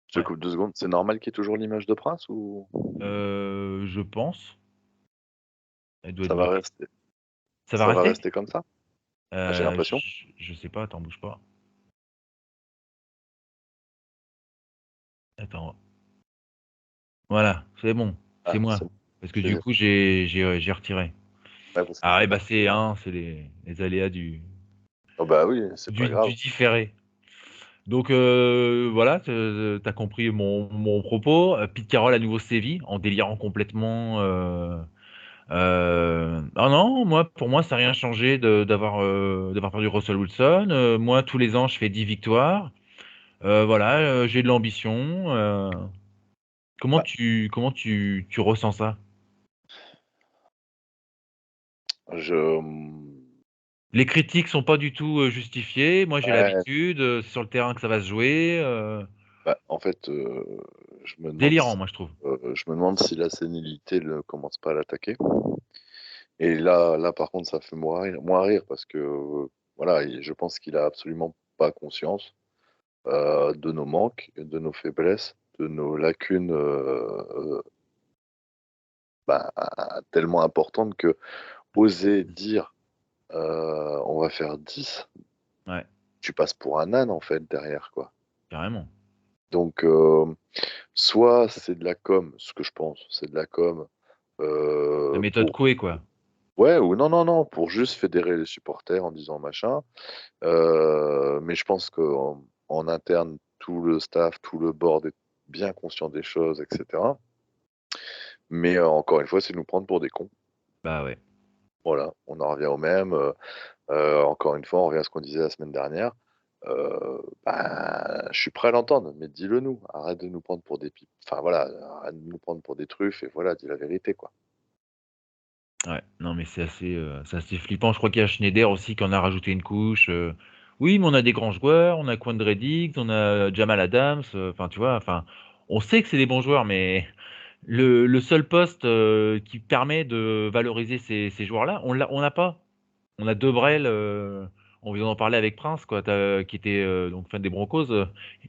B: Je te
A: Ouais.
B: coupe 2 secondes. C'est normal qu'il y ait toujours l'image de Prince ou
A: Je pense. Elle doit être
B: ça va
A: bloquée.
B: rester,
A: Ça va
B: ça va
A: rester?
B: rester comme ça? Ah, j'ai l'impression.
A: Je sais pas, attends, bouge pas. Attends. Voilà, c'est bon, c'est
B: Ah,
A: moi.
B: c'est bon.
A: Parce que du
B: C'est-
A: coup, j'ai retiré.
B: ouais, parce que
A: Ah,
B: c'est
A: et bah
B: marqué.
A: c'est les aléas
B: Oh bah oui, c'est pas
A: du
B: grave.
A: différé. Donc voilà, t'as compris mon propos. Pete Carroll à nouveau sévi en délirant complètement. Ah non, pour moi, ça n'a rien changé d'avoir perdu Russell Wilson. Moi, tous les ans, je fais 10 victoires. Voilà, j'ai de l'ambition.
B: Bah,
A: Tu ressens ça?
B: je,
A: Les critiques sont pas du tout justifiées. Moi, j'ai
B: ouais,
A: l'habitude. C'est sur le terrain que ça va se jouer.
B: bah, en fait,
A: Délirant, moi, je trouve.
B: je me demande si la sénilité ne commence pas à l'attaquer. Et là, par contre, ça fait moins rire parce que, voilà, je pense qu'il a absolument pas conscience de nos manques, de nos faiblesses, de nos lacunes bah, tellement importantes que oser dire on va faire 10,
A: Ouais,
B: tu passes pour un âne en fait derrière quoi.
A: carrément.
B: Donc soit c'est de la com, ce que je pense, c'est de la com
A: La méthode
B: pour
A: Coué, quoi.
B: ouais ou non non non pour juste fédérer les supporters en disant machin. Mais je pense en interne tout le staff, tout le board est bien conscient des choses, etc. Mais encore une fois, c'est nous prendre pour des cons.
A: Bah ouais.
B: Voilà, on en revient au même. Encore une fois, on revient à ce qu'on disait la semaine dernière. Ben, je suis prêt à l'entendre, mais dis-le nous. Arrête de nous prendre pour des pipes. Enfin voilà, arrête de nous prendre pour des truffes et voilà, dis la vérité quoi.
A: Ouais, non, mais c'est assez flippant. Je crois qu'il y a Schneider aussi qui en a rajouté une couche. Oui, mais on a des grands joueurs, on a Quandre Diggs, on a Jamal Adams. Enfin, tu vois, enfin, on sait que c'est des bons joueurs, mais le seul poste qui permet de valoriser ces joueurs-là, on l'a pas. On a Debrel, on vient d'en parler avec Prince, quoi, qui était donc fan des Broncos.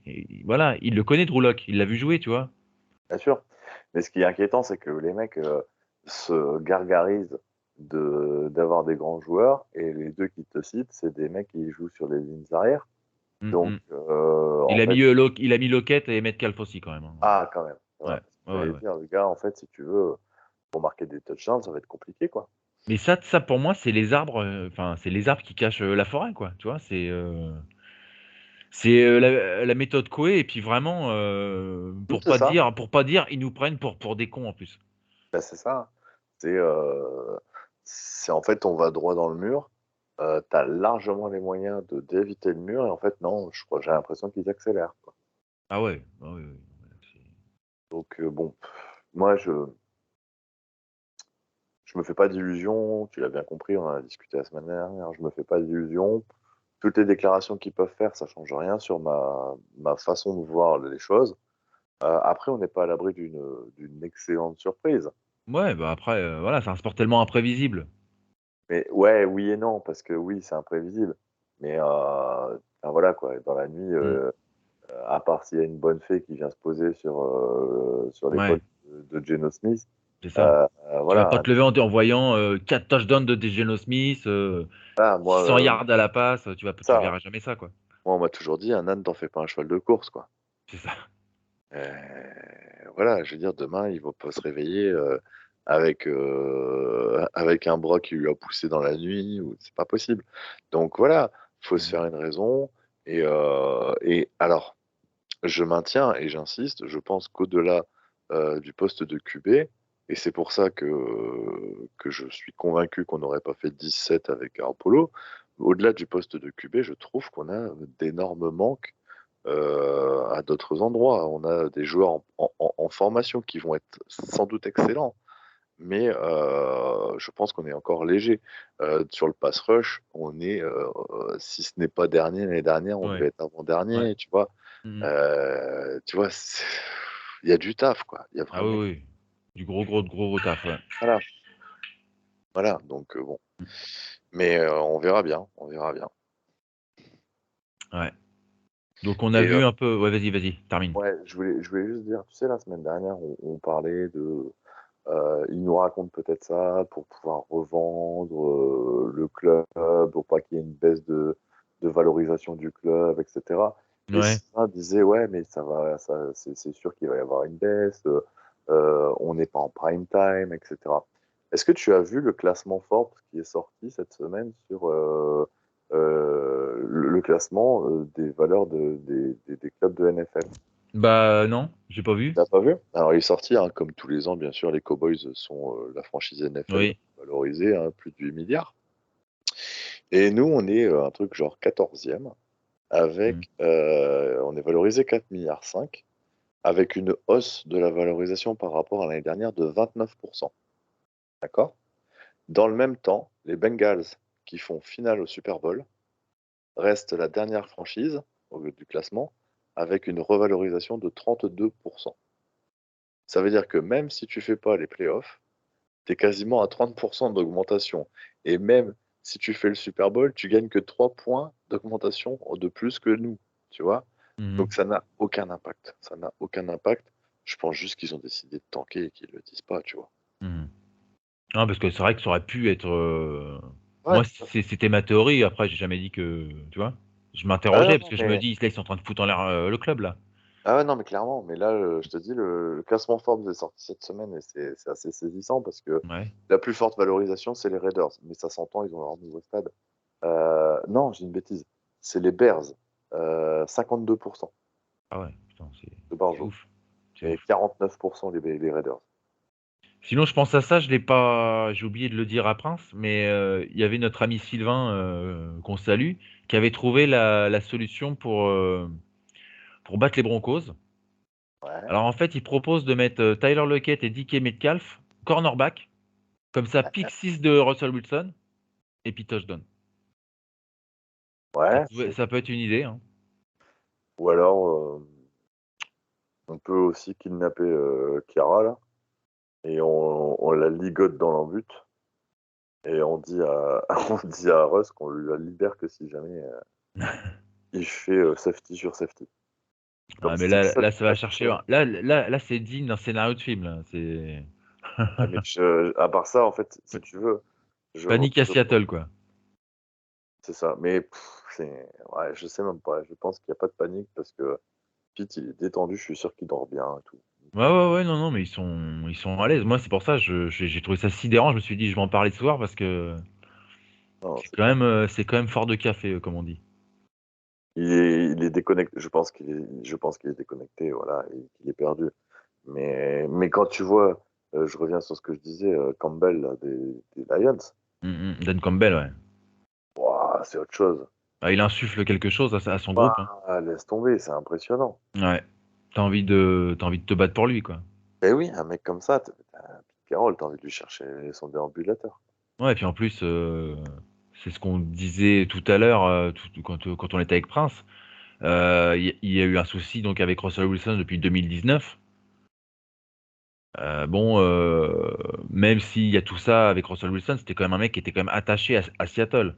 A: Et voilà, il le connaît, Drew Lock, il l'a vu jouer, tu vois.
B: Bien sûr. Mais ce qui est inquiétant, c'est que les mecs se gargarisent d'avoir des grands joueurs et les deux qui te citent, c'est des mecs qui jouent sur les lignes arrière.
A: Mm,
B: Donc,
A: mm.
B: en fait,
A: Il a mis Lockett et Metcalf aussi, quand même, hein.
B: ah, quand même. Voilà.
A: Ouais, ouais, ouais,
B: J'allais
A: ouais.
B: dire, le gars, en fait, si tu veux, pour marquer des touchdowns, ça va être compliqué, quoi.
A: Mais ça pour moi, c'est les arbres, enfin, c'est les arbres qui cachent la forêt, quoi. Tu vois, c'est la méthode Coué, et puis vraiment,
B: C'est ça.
A: pour pas dire, ils nous prennent pour des cons en plus.
B: Bah, c'est ça. C'est en fait, on va droit dans le mur. Tu as largement les moyens d'éviter le mur et en fait, non, j'ai l'impression qu'ils accélèrent, quoi.
A: Ah ouais, ah oui, oui.
B: Donc, bon, moi, je me fais pas d'illusions. Tu l'as bien compris, on en a discuté la semaine dernière. Je me fais pas d'illusions. Toutes les déclarations qu'ils peuvent faire, ça change rien sur ma façon de voir les choses. Après, on n'est pas à l'abri d'une excellente surprise.
A: Ouais, bah après, voilà, c'est un sport tellement imprévisible.
B: Mais ouais, oui et non, parce que oui, c'est imprévisible. Mais enfin, voilà quoi, dans la nuit,
A: Mm.
B: à part s'il y a une bonne fée qui vient se poser sur l'épaule
A: Ouais,
B: de Geno Smith,
A: c'est ça. Tu vas pas
B: voilà,
A: te lever en voyant 4 touchdowns de DeGeno Smith,
B: voilà,
A: 600
B: moi,
A: yards à la passe, tu
B: ça,
A: verras jamais ça, quoi.
B: moi on m'a toujours dit, un âne t'en fait pas un cheval de course, quoi.
A: C'est ça.
B: Voilà, je veux dire, demain, il va pas se réveiller avec un bras qui lui a poussé dans la nuit, ou c'est pas possible. Donc voilà, faut se
A: Mm.
B: faire une raison. Et alors, je maintiens et j'insiste, je pense qu'au-delà du poste de QB, et c'est pour ça que je suis convaincu qu'on n'aurait pas fait 17 avec Garoppolo, au-delà du poste de QB, je trouve qu'on a d'énormes manques à d'autres endroits. On a des joueurs en formation qui vont être sans doute excellents, mais je pense qu'on est encore léger. Sur le pass rush, on est, si ce n'est pas dernier l'année dernière, on
A: Ouais,
B: devait être
A: ouais.
B: avant-dernier, tu vois.
A: Mm.
B: Tu vois, il y a du taf, quoi. Il y a
A: Ah oui,
B: vraiment.
A: oui. Du gros taf, ouais.
B: Voilà, voilà. Donc bon. Mais on verra bien, on verra bien.
A: Ouais. Donc on a
B: Et
A: vu un peu. Ouais, vas-y, termine.
B: ouais, je voulais juste dire, tu sais, la semaine dernière, on parlait de. Il nous raconte peut-être ça pour pouvoir revendre le club, pour pas qu'il y ait une baisse de valorisation du club, etc. Et
A: Ouais.
B: Sylvain disait, ouais, mais ça va, c'est sûr qu'il va y avoir une baisse, on n'est pas en prime time, etc. Est-ce que tu as vu le classement Forbes qui est sorti cette semaine sur le classement des valeurs des clubs de NFL?
A: Bah non, j'ai pas vu.
B: T'as pas vu? Alors, il est sorti, hein, comme tous les ans, bien sûr, les Cowboys sont la franchise NFL
A: Oui.
B: valorisée, hein, plus de 8 milliards. Et nous, on est un truc genre 14e,
A: Mm.
B: on est valorisé 4 milliards 5, avec une hausse de la valorisation par rapport à l'année dernière de 29%. D'accord? Dans le même temps, les Bengals, qui font finale au Super Bowl, restent la dernière franchise du classement, avec une revalorisation de 32%. Ça veut dire que même si tu fais pas les playoffs, tu es quasiment à 30% d'augmentation. Et même si tu fais le Super Bowl, tu gagnes que 3 points d'augmentation de plus que nous, tu vois.
A: Mhm.
B: Donc ça n'a aucun impact. Ça n'a aucun impact. Je pense juste qu'ils ont décidé de tanker et qu'ils le disent pas, tu vois.
A: Mhm. Non, parce que c'est vrai que ça aurait pu être.
B: Ouais.
A: Moi, c'était ma théorie. Après, j'ai jamais dit que. Tu vois? Je
B: Ah
A: m'interrogeais
B: non,
A: parce
B: non,
A: que je me
B: mais...
A: dis, là, ils sont en train de foutre en l'air le club, là.
B: Ah ouais, non, mais clairement. Mais là, je te dis, le classement Forbes est sorti cette semaine et c'est assez saisissant parce que
A: Ouais.
B: la plus forte valorisation, c'est les Raiders. Mais ça s'entend, ils ont leur nouveau stade. Non, j'ai une bêtise. C'est les Bears. 52%
A: Ah ouais, putain,
B: de
A: c'est
B: Barjo.
A: ouf. C'est
B: Et
A: ouf.
B: 49% les Raiders.
A: Sinon, je pense à ça, je l'ai pas. J'ai oublié de le dire à Prince, mais il y avait notre ami Sylvain, qu'on salue, qui avait trouvé la solution pour battre les Broncos.
B: Ouais.
A: Alors en fait, il propose de mettre Tyler Lockett et DK Metcalf, cornerback, comme ça, pick 6 de Russell Wilson, et puis touchdown.
B: Ouais.
A: Ça peut être une idée, hein.
B: Ou alors, on peut aussi kidnapper Chiara, là, et on la ligote dans l'embut, et on dit on dit à Russ qu'on la libère que si jamais il fait safety sur safety.
A: Ouais,
B: Comme
A: mais
B: c'est
A: là,
B: ça
A: là,
B: le
A: ça va
B: match.
A: chercher. Là, c'est digne d'un scénario de film, là. C'est
B: Mais à part ça, en fait, si tu veux,
A: panique à Seattle, quoi.
B: c'est ça. Mais ouais, je sais même pas. Je pense qu'il n'y a pas de panique parce que Pete, il est détendu. Je suis sûr qu'il dort bien et tout.
A: Ouais, non, non, mais ils sont à l'aise. Moi, c'est pour ça, j'ai trouvé ça sidérant. Je me suis dit, je vais en parler ce soir parce que
B: Non,
A: c'est
B: c'est
A: quand
B: clair.
A: même, c'est quand même fort de café, comme on dit.
B: Il est déconnecté. Je pense qu'il est déconnecté, voilà, et qu'il est perdu. Mais quand tu vois, je reviens sur ce que je disais, Campbell là, des Lions,
A: Dan Campbell, ouais.
B: ouah, c'est autre chose.
A: Ah, il insuffle quelque chose à son groupe, hein.
B: Ouah, laisse tomber, c'est impressionnant.
A: Ouais. T'as envie de te battre pour lui, quoi.
B: Eh oui, un mec comme ça, Pete Carroll, t'as envie de lui chercher son déambulateur.
A: Ouais, et puis en plus, c'est ce qu'on disait tout à l'heure, quand on était avec Prince. Il y a eu un souci donc avec Russell Wilson depuis 2019. Bon, même s'il y a tout ça avec Russell Wilson, c'était quand même un mec qui était quand même attaché à Seattle.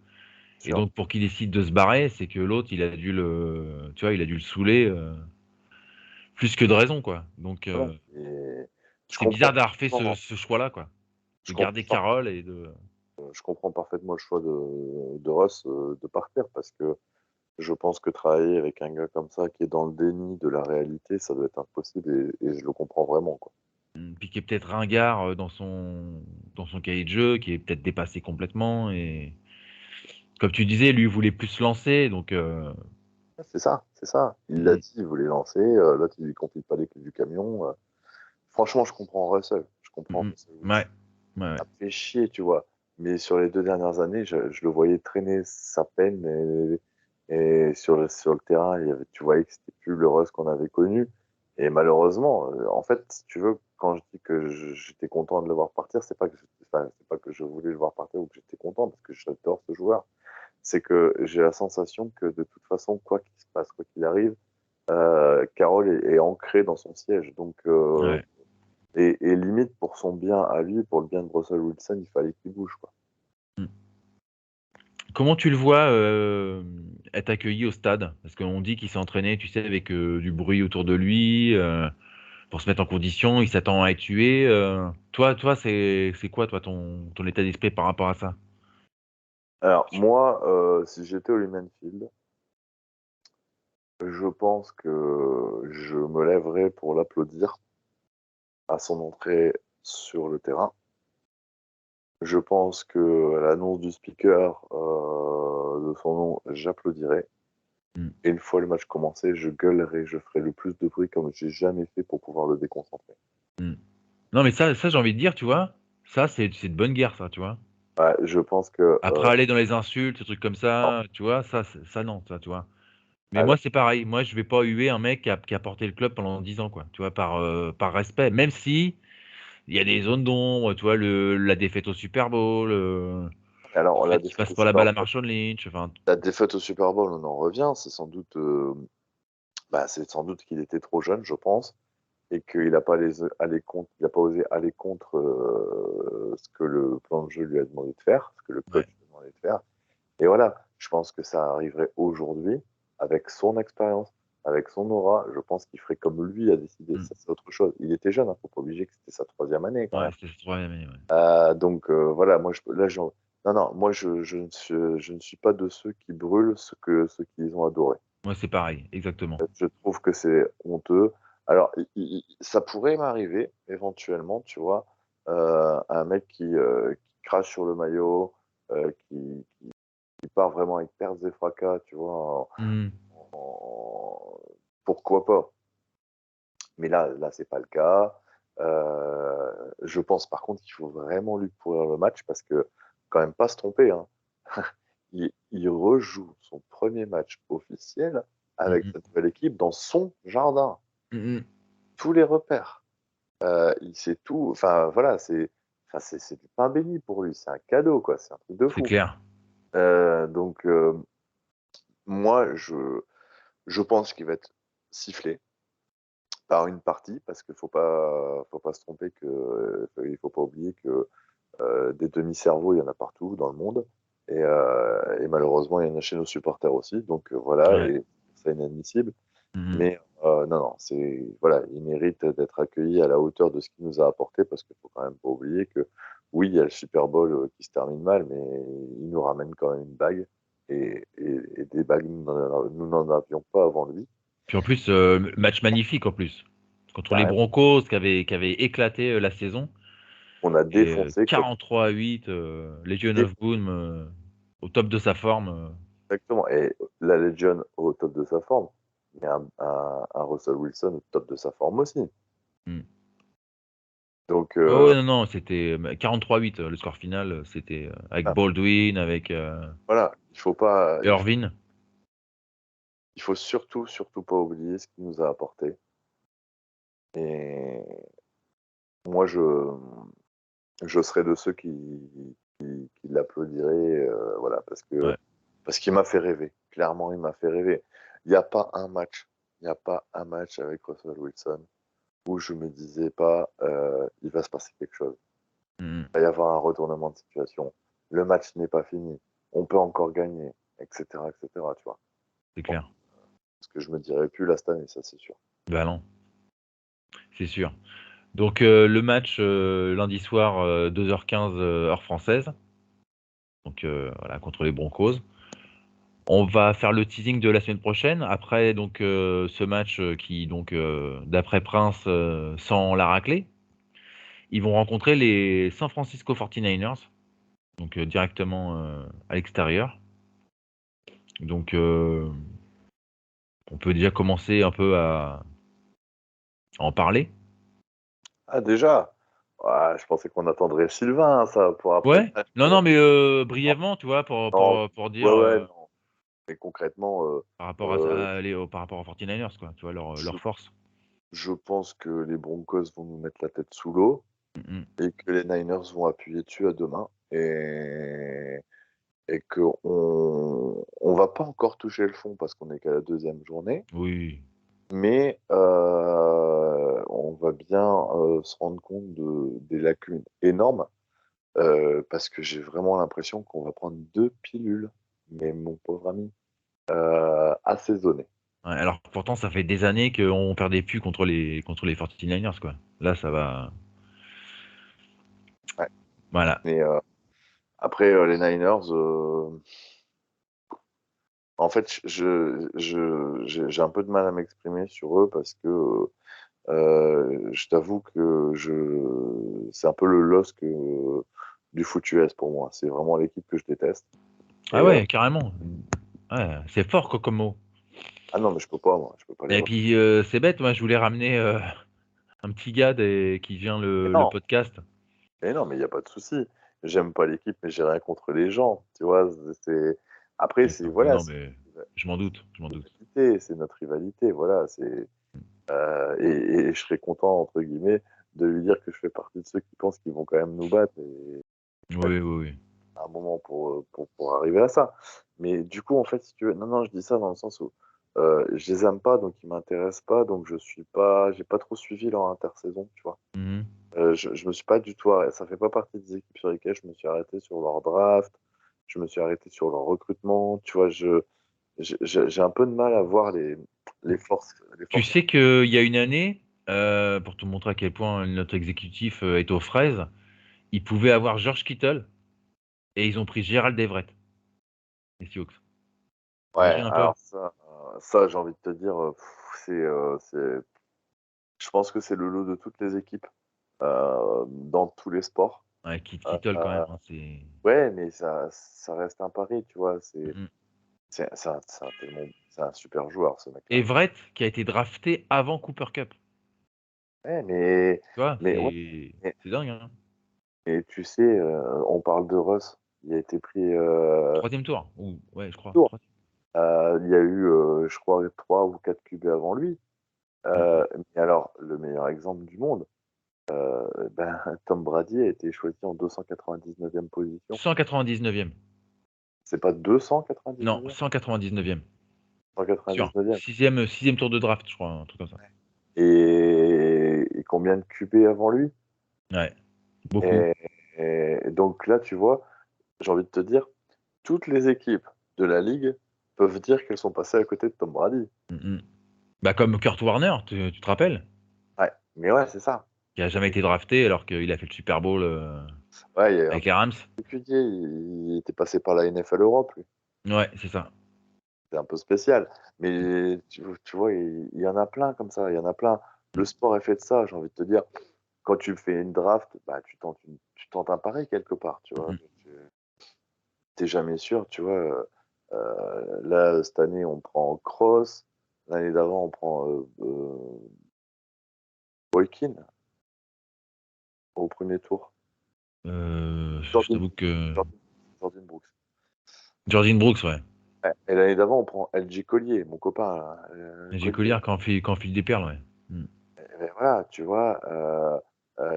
A: Et
B: Sûr.
A: donc pour qu'il décide de se barrer, c'est que l'autre, tu vois, il a dû le saouler plus que de raison, quoi. Donc
B: Voilà. Et je
A: c'est
B: comprends
A: bizarre d'avoir fait ce,
B: parfaitement,
A: ce choix-là, quoi,
B: je
A: de
B: comprends
A: garder Carroll et de.
B: je comprends parfaitement le choix de Russ de partir parce que je pense que travailler avec un gars comme ça qui est dans le déni de la réalité, ça doit être impossible et je le comprends vraiment, quoi.
A: Puis qui est peut-être ringard dans son cahier de jeu, qui est peut-être dépassé complètement. Et comme tu disais, lui voulait plus se lancer, donc
B: C'est ça, c'est ça. Il l'a
A: mm,
B: dit, il voulait lancer. L'autre, il ne confie pas les clés du camion. Franchement, je comprends Russell. Je comprends
A: mm,
B: Russell Wilson.
A: ouais, ouais, ouais.
B: Ça me fait chier, tu vois. Mais sur les 2 dernières années, je le voyais traîner sa peine et sur le terrain, tu voyais que c'était plus le Russ qu'on avait connu. Et malheureusement, en fait, si tu veux, quand je dis que j'étais content de le voir partir, c'est pas que je voulais le voir partir ou que j'étais content parce que j'adore ce joueur. C'est que j'ai la sensation que de toute façon, quoi qu'il se passe, quoi qu'il arrive, Carroll est ancré dans son siège. Donc,
A: Ouais.
B: et limite, pour son bien à lui, pour le bien de Russell Wilson, il fallait qu'il bouge, quoi.
A: Mm. Comment tu le vois être accueilli au stade? Parce qu'on dit qu'il s'est entraîné, tu sais, avec du bruit autour de lui, pour se mettre en condition, il s'attend à être tué. Toi, c'est quoi, toi, ton état d'esprit par rapport à ça?
B: Alors, moi, si j'étais au Lumen Field, je pense que je me lèverais pour l'applaudir à son entrée sur le terrain. Je pense que à l'annonce du speaker de son nom, j'applaudirais.
A: Mm.
B: Et une fois le match commencé, je gueulerais, je ferais le plus de bruit comme j'ai jamais fait pour pouvoir le déconcentrer.
A: Mm. Non, mais ça, j'ai envie de dire, tu vois, ça, c'est de bonne guerre, ça, tu vois.
B: Ouais, je pense que
A: Après, aller dans les insultes, des trucs comme
B: non,
A: ça, tu vois, ça, non, ça, tu vois. Mais
B: alors,
A: moi, c'est pareil. Moi, je vais pas huer un mec qui a porté le club pendant 10 ans, quoi. Tu vois, par respect. Même si il y a des zones d'ombre, tu vois, la défaite au Super Bowl, le
B: alors
A: fait qu'il passe pas la balle à Marshawn Lynch. Enfin,
B: La défaite au Super Bowl, on en revient. C'est sans doute qu'il était trop jeune, je pense, et qu'il n'a pas, il a pas osé aller contre ce que le plan de jeu lui a demandé de faire, ce que le coach
A: ouais.
B: lui a demandé de faire. Et voilà, je pense que ça arriverait aujourd'hui, avec son expérience, avec son aura. Je pense qu'il ferait comme lui a décidé.
A: Mm.
B: Ça, c'est autre chose. Il était jeune, hein, faut pas obliger que c'était sa 3e année quand
A: Ouais,
B: même.
A: c'était ce troisième année, ouais.
B: Donc voilà, moi non, non, moi je ne suis pas de ceux qui brûlent ceux qu'ils ont adoré.
A: Moi, c'est pareil, exactement.
B: Je trouve que c'est honteux. Alors, ça pourrait m'arriver éventuellement, tu vois, un mec qui crache sur le maillot, qui part vraiment avec pertes et fracas, tu vois,
A: Mm.
B: en- pourquoi pas? Mais là, c'est pas le cas. Je pense par contre qu'il faut vraiment lui pourrir le match parce que, quand même pas se tromper, hein. Il rejoue son premier match officiel avec
A: Mm,
B: cette nouvelle équipe dans son jardin.
A: mm, mm.
B: Tous les repères. Il sait tout. Enfin, voilà, c'est du pain béni pour lui. C'est un cadeau, quoi. C'est un truc de
A: C'est
B: fou.
A: clair.
B: Donc, moi, je pense qu'il va être sifflé par une partie parce qu'il faut pas se tromper il faut pas oublier que des demi-cerveaux, il y en a partout dans le monde. Et malheureusement, il y en a chez nos supporters aussi. Donc voilà,
A: Ouais.
B: et c'est inadmissible.
A: Mm, mm.
B: Mais non, non, voilà, il mérite d'être accueilli à la hauteur de ce qu'il nous a apporté parce qu'il faut quand même pas oublier que oui, il y a le Super Bowl qui se termine mal, mais il nous ramène quand même une bague. Et des bagues, nous n'en avions pas avant lui.
A: Puis en plus, match magnifique en plus. Contre les
B: Carrément.
A: Broncos qui avaient éclaté la saison.
B: On a
A: Et
B: défoncé comme
A: 43-8, Legion of Boom au top de sa forme.
B: exactement. Et la Legion au top de sa forme, mais un Russell Wilson au top de sa forme aussi.
A: Mm.
B: Donc,
A: Oh ouais, non, non, c'était 43-8, le score final. C'était avec
B: ah,
A: Baldwin, avec
B: voilà,
A: Irvin.
B: il faut surtout, surtout pas oublier ce qu'il nous a apporté. Et moi, je serais de ceux qui l'applaudiraient, voilà,
A: Ouais.
B: parce qu'il m'a fait rêver. Clairement, il m'a fait rêver. Il n'y a pas un match, il n'y a pas un match avec Russell Wilson où je me disais pas, il va se passer quelque chose.
A: Mm.
B: Il va y avoir un retournement de situation. Le match n'est pas fini. On peut encore gagner, etc., etc., tu vois.
A: C'est
B: Bon,
A: clair.
B: ce que je me dirais plus là cette année, ça c'est sûr.
A: Bah non, c'est sûr. Donc le match lundi soir, 2h15 heure française. Donc voilà, contre les Broncos. On va faire le teasing de la semaine prochaine. Après donc ce match qui donc d'après Prince sans la raclée, ils vont rencontrer les San Francisco 49ers, donc directement à l'extérieur. Donc on peut déjà commencer un peu à en parler.
B: Ah déjà? Ouais, je pensais qu'on attendrait Sylvain, ça, pour après le
A: Ouais.
B: match.
A: Non, non, mais brièvement, tu vois, pour,
B: Non,
A: pour, pour dire
B: ouais, ouais, non. Mais concrètement,
A: par rapport
B: euh,
A: par rapport aux 49ers, quoi, tu vois,
B: je,
A: leur force.
B: je pense que les Broncos vont nous mettre la tête sous l'eau
A: Mm, mm.
B: et que les Niners vont appuyer dessus à deux mains et qu'on va pas encore toucher le fond parce qu'on est qu'à la deuxième journée,
A: Oui.
B: mais on va bien se rendre compte des lacunes énormes parce que j'ai vraiment l'impression qu'on va prendre deux pilules, mais mon pauvre ami, assaisonnées.
A: Ouais, alors pourtant, ça fait des années qu'on perdait plus contre les 49ers, quoi. Là, ça va.
B: Ouais.
A: Voilà.
B: Mais après, les Niners, en fait, j'ai un peu de mal à m'exprimer sur eux parce que je t'avoue que c'est un peu le LOSC du foot US pour moi. C'est vraiment l'équipe que je déteste.
A: Ah
B: Et
A: ouais, carrément. Ouais, c'est fort, quoi, comme mot.
B: ah non, mais je peux pas, moi, je peux pas les
A: Et
B: voir.
A: puis, c'est bête, moi, je voulais ramener un petit gars qui vient
B: Mais
A: le
B: non,
A: podcast.
B: mais non, mais il y a pas de souci. J'aime pas l'équipe, mais j'ai rien contre les gens. Tu vois, c'est après, c'est
A: Oui,
B: voilà,
A: non,
B: c'est
A: mais je m'en doute, je m'en doute.
B: c'est notre rivalité, voilà. C'est et je serais content entre guillemets de lui dire que je fais partie de ceux qui pensent qu'ils vont quand même nous battre. Et
A: Oui, oui, oui.
B: un moment pour arriver à ça. Mais du coup, en fait, si tu veux, non, non, je dis ça dans le sens où je les aime pas, donc ils m'intéressent pas, donc j'ai pas trop suivi leur intersaison, tu vois.
A: Mhm.
B: Je me suis pas du tout, ça fait pas partie des équipes sur lesquelles je me suis arrêté sur leur draft, je me suis arrêté sur leur recrutement, tu vois, j'ai un peu de mal à voir les forces, les
A: Tu
B: forces.
A: sais qu'il y a une année, pour te montrer à quel point notre exécutif est aux fraises, ils pouvaient avoir George Kittle et ils ont pris Gerald Everett, les Seahawks.
B: Ouais,
A: Imagine un peu.
B: alors ça, j'ai envie de te dire, c'est, je pense que c'est le lot de toutes les équipes dans tous les sports.
A: Ouais,
B: Euh,
A: Kittle quand même, hein, c'est.
B: ouais, mais ça reste un pari, tu vois.
A: Mhm.
B: C'est un super joueur, ce mec-là.
A: Everett qui a été drafté avant Cooper Cup.
B: Ouais,
A: Tu vois,
B: ouais, mais,
A: c'est dingue, hein.
B: mais tu sais, on parle de Russ. Il a été pris
A: Troisième tour. Ou ouais, je crois.
B: tour. Il y a eu, je crois, 3 ou 4 QB avant lui.
A: Mhm.
B: Mais alors, le meilleur exemple du monde, ben, Tom Brady a été choisi en 299e position.
A: 199e.
B: C'est pas
A: Non,
B: 299e?
A: 199e. Sûr.
B: 199e.
A: Sixième tour de draft, je crois, un truc comme ça.
B: Et combien de QB avant lui?
A: Ouais, beaucoup.
B: Et, et donc là, tu vois, j'ai envie de te dire, toutes les équipes de la ligue peuvent dire qu'elles sont passées à côté de Tom Brady.
A: Mhm. Bah, comme Kurt Warner, tu te rappelles?
B: Ouais, mais ouais, c'est ça.
A: Qui a jamais
B: Et-
A: été drafté alors qu'il a fait le Super Bowl
B: ouais, il est un
A: avec
B: peu
A: les Rams.
B: particulier. Il était passé par la NFL Europe, lui.
A: Ouais, c'est ça.
B: C'est un peu spécial. Mais tu vois, il y en a plein comme ça. Il y en a plein. Le sport est fait de ça, j'ai envie de te dire. Quand tu fais une draft, bah, tu tentes un pari quelque part, tu vois.
A: Mhm.
B: Tu t'es jamais sûr, tu vois. Là, cette année, on prend Cross. L'année d'avant, on prend Boykin au premier tour.
A: Je
B: Jordan,
A: t'avoue que
B: Jordan, Jordan Brooks.
A: Jordan Brooks, ouais.
B: Ouais. Et l'année d'avant, on prend LG Collier, mon copain, là,
A: J'ai
B: Collier.
A: Collier quand on file des perles, ouais. Mhm.
B: Et ben voilà, tu vois,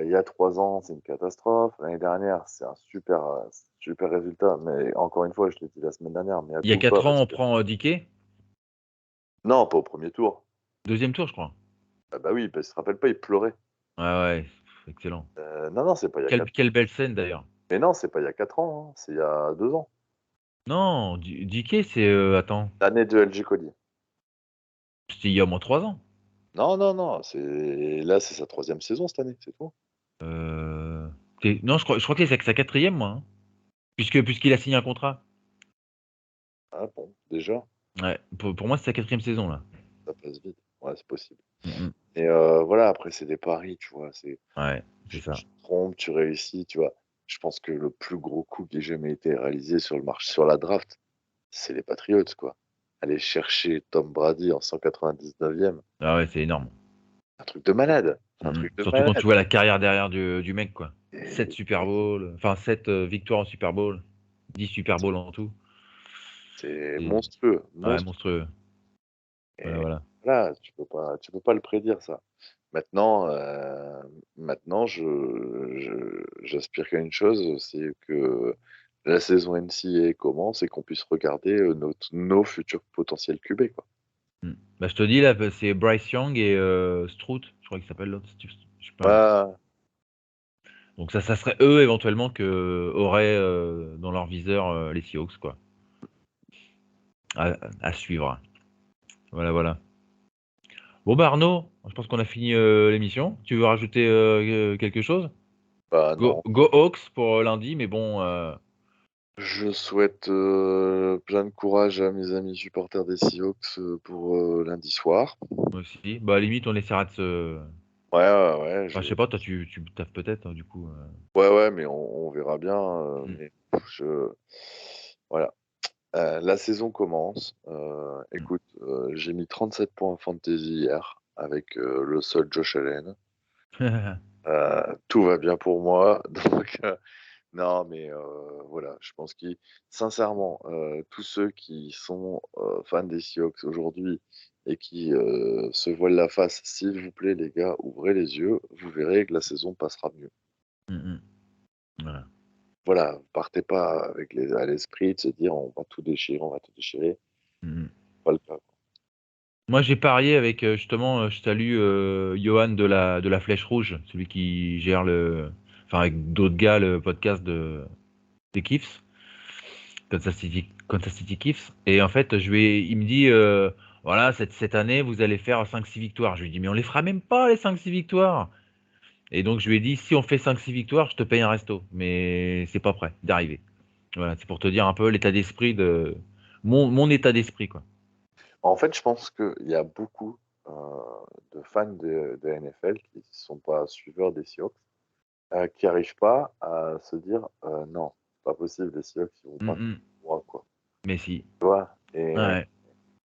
B: il y a 3 ans, c'est une catastrophe. L'année dernière, c'est un super résultat. Mais encore une fois, je l'ai dit la semaine dernière, mais à
A: Il y a
B: coup pas
A: 4 ans,
B: parce
A: on
B: que
A: prend Dickey.
B: non, pas au premier tour.
A: Deuxième tour, je crois.
B: Ah bah oui, bah, il se rappelle pas, il pleurait.
A: Ouais, excellent.
B: Non, c'est pas il y a 4
A: Quelle belle scène d'ailleurs.
B: mais non, c'est pas il y a 4 ans, hein, c'est il y a 2 ans.
A: Non, Dickey, c'est attends,
B: L'année de LG Collier.
A: c'était il y a au moins 3 ans.
B: Non, c'est sa 3e saison cette année, c'est tout.
A: Euh, non, je crois que c'est sa quatrième, moi, hein, puisqu'il a signé un contrat.
B: Ah bon, déjà,
A: Ouais, pour moi, c'est sa quatrième saison là.
B: ça passe vite. Ouais, c'est possible.
A: Mm.
B: Et voilà, après c'est des paris, tu vois,
A: Ouais, c'est ça.
B: tu te trompes, tu réussis, tu vois? Je pense que le plus gros coup qui ait jamais été réalisé sur la draft, c'est les Patriots, quoi. Aller chercher Tom Brady en 199e,
A: Ah ouais, c'est énorme.
B: un truc de malade, c'est un truc de
A: Surtout quand tu
B: malade.
A: vois la carrière derrière du mec, quoi. 7
B: Et
A: Super Bowl, enfin 7 victoires en Super Bowl, 10 Super Bowl en tout.
B: c'est
A: C'est
B: monstrueux,
A: ouais,
B: monstrueux.
A: monstrueux.
B: Et
A: Voilà.
B: voilà, tu peux pas le prédire ça. Maintenant, j'aspire qu'à une chose, c'est que la saison NCAA commence et qu'on puisse regarder nos futurs potentiels QB, quoi.
A: Mm. Bah, je te dis là, c'est Bryce Young et Stroud, je crois qu'il s'appelle l'autre. Je sais pas.
B: Ouais,
A: Donc ça serait eux éventuellement que auraient dans leur viseur les Seahawks, quoi. À suivre. Voilà. Bon bah Arnaud, je pense qu'on a fini l'émission. Tu veux rajouter quelque chose?
B: bah non.
A: Go Hawks pour lundi, mais bon,
B: Je souhaite plein de courage à mes amis supporters des Seahawks pour lundi soir.
A: moi aussi. Bah à la limite, on essaiera de se.
B: Ouais,
A: Enfin, je sais pas, toi tu taffes peut-être, hein, du coup.
B: ouais, mais on verra bien.
A: Mm,
B: Mais voilà. La saison commence.
A: mm.
B: Écoute, j'ai mis 37 points en fantasy hier avec le seul Josh Allen. Tout va bien pour moi. Donc, non, mais voilà, je pense que sincèrement, tous ceux qui sont fans des Seahawks aujourd'hui et qui se voilent la face, s'il vous plaît, les gars, ouvrez les yeux, vous verrez que la saison passera mieux.
A: Mm. Voilà.
B: Voilà, partez pas à l'esprit de se dire on va tout déchirer, on va tout déchirer.
A: Mm.
B: Pas le cas.
A: Moi, j'ai parié avec justement, je salue Johan de la Flèche Rouge, celui qui gère enfin avec d'autres gars le podcast des Kiffs, Kansas City Kiffs. Et en fait, il me dit, voilà, cette année, vous allez faire 5-6 victoires. Je lui dis, mais on les fera même pas les 5-6 victoires. Et donc je lui ai dit, si on fait 5-6 victoires, je te paye un resto. Mais c'est pas prêt d'arriver. Voilà, c'est pour te dire un peu l'état d'esprit mon état d'esprit, quoi.
B: En fait, je pense qu'il y a beaucoup euh, de fans de NFL qui ne sont pas suiveurs des Seahawks, qui n'arrivent pas à se dire non, c'est pas possible, les Seahawks ils vont
A: Mm,
B: pas
A: mm.
B: moi quoi.
A: Mais si.
B: Tu vois? Et
A: Ouais,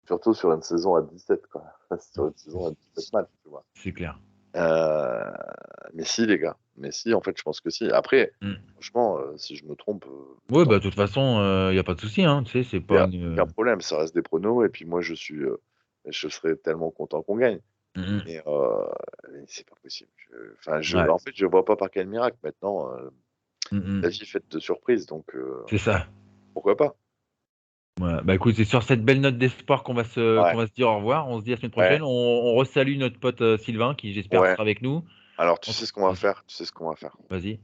B: surtout sur une saison à 17 quoi. Sur une saison à 17 matchs, tu vois.
A: c'est clair.
B: Euh, mais si les gars, mais si en fait je pense que si. Après,
A: Mm.
B: franchement, si je me trompe,
A: Ouais, bah, de toute façon, il y a pas de souci, hein, tu sais, c'est
B: il n'y
A: pas
B: a
A: une.
B: aucun problème, ça reste des pronos et puis moi je serais tellement content qu'on gagne.
A: Mm,
B: Mais c'est pas possible. Enfin,
A: ouais.
B: en fait, je vois pas par quel miracle maintenant. La
A: Mm.
B: vie est faite de surprises, donc
A: C'est ça.
B: pourquoi pas?
A: Voilà. Bah écoute, c'est sur cette belle note d'espoir
B: Ouais,
A: qu'on va se dire au revoir. On se dit à la semaine
B: ouais,
A: prochaine. On resalue notre pote Sylvain, qui j'espère
B: ouais.
A: sera avec nous.
B: Alors, tu
A: En
B: sais
A: tout-
B: ce qu'on va
A: Vas-y,
B: faire? Tu sais ce qu'on va faire?
A: vas-y.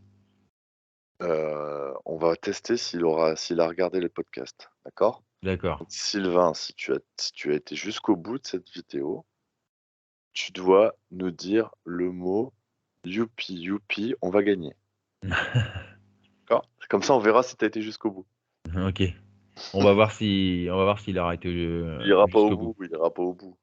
B: On va tester s'il a regardé le podcast, d'accord?
A: D'accord.
B: Donc, Sylvain, si tu as été jusqu'au bout de cette vidéo, tu dois nous dire le mot youpi youpi, on va gagner. D'accord? Comme ça, on verra si tu as été jusqu'au bout.
A: Ok. On va voir s'il aura été
B: Il ira pas au
A: jusqu'au bout.
B: bout, il ira pas au bout.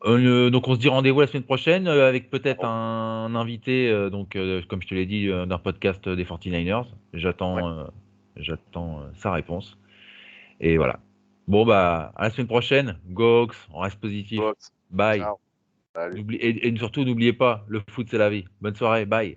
A: Donc on se dit rendez-vous la semaine prochaine avec peut-être
B: Bon,
A: un invité, donc comme je te l'ai dit, d'un podcast des 49ers.
B: ouais.
A: J'attends sa réponse. Et voilà. Bon bah à la semaine prochaine. Go Hawks, on reste positif.
B: Box.
A: Bye.
B: Ciao. Salut.
A: Et surtout n'oubliez pas, le foot c'est la vie. Bonne soirée. Bye.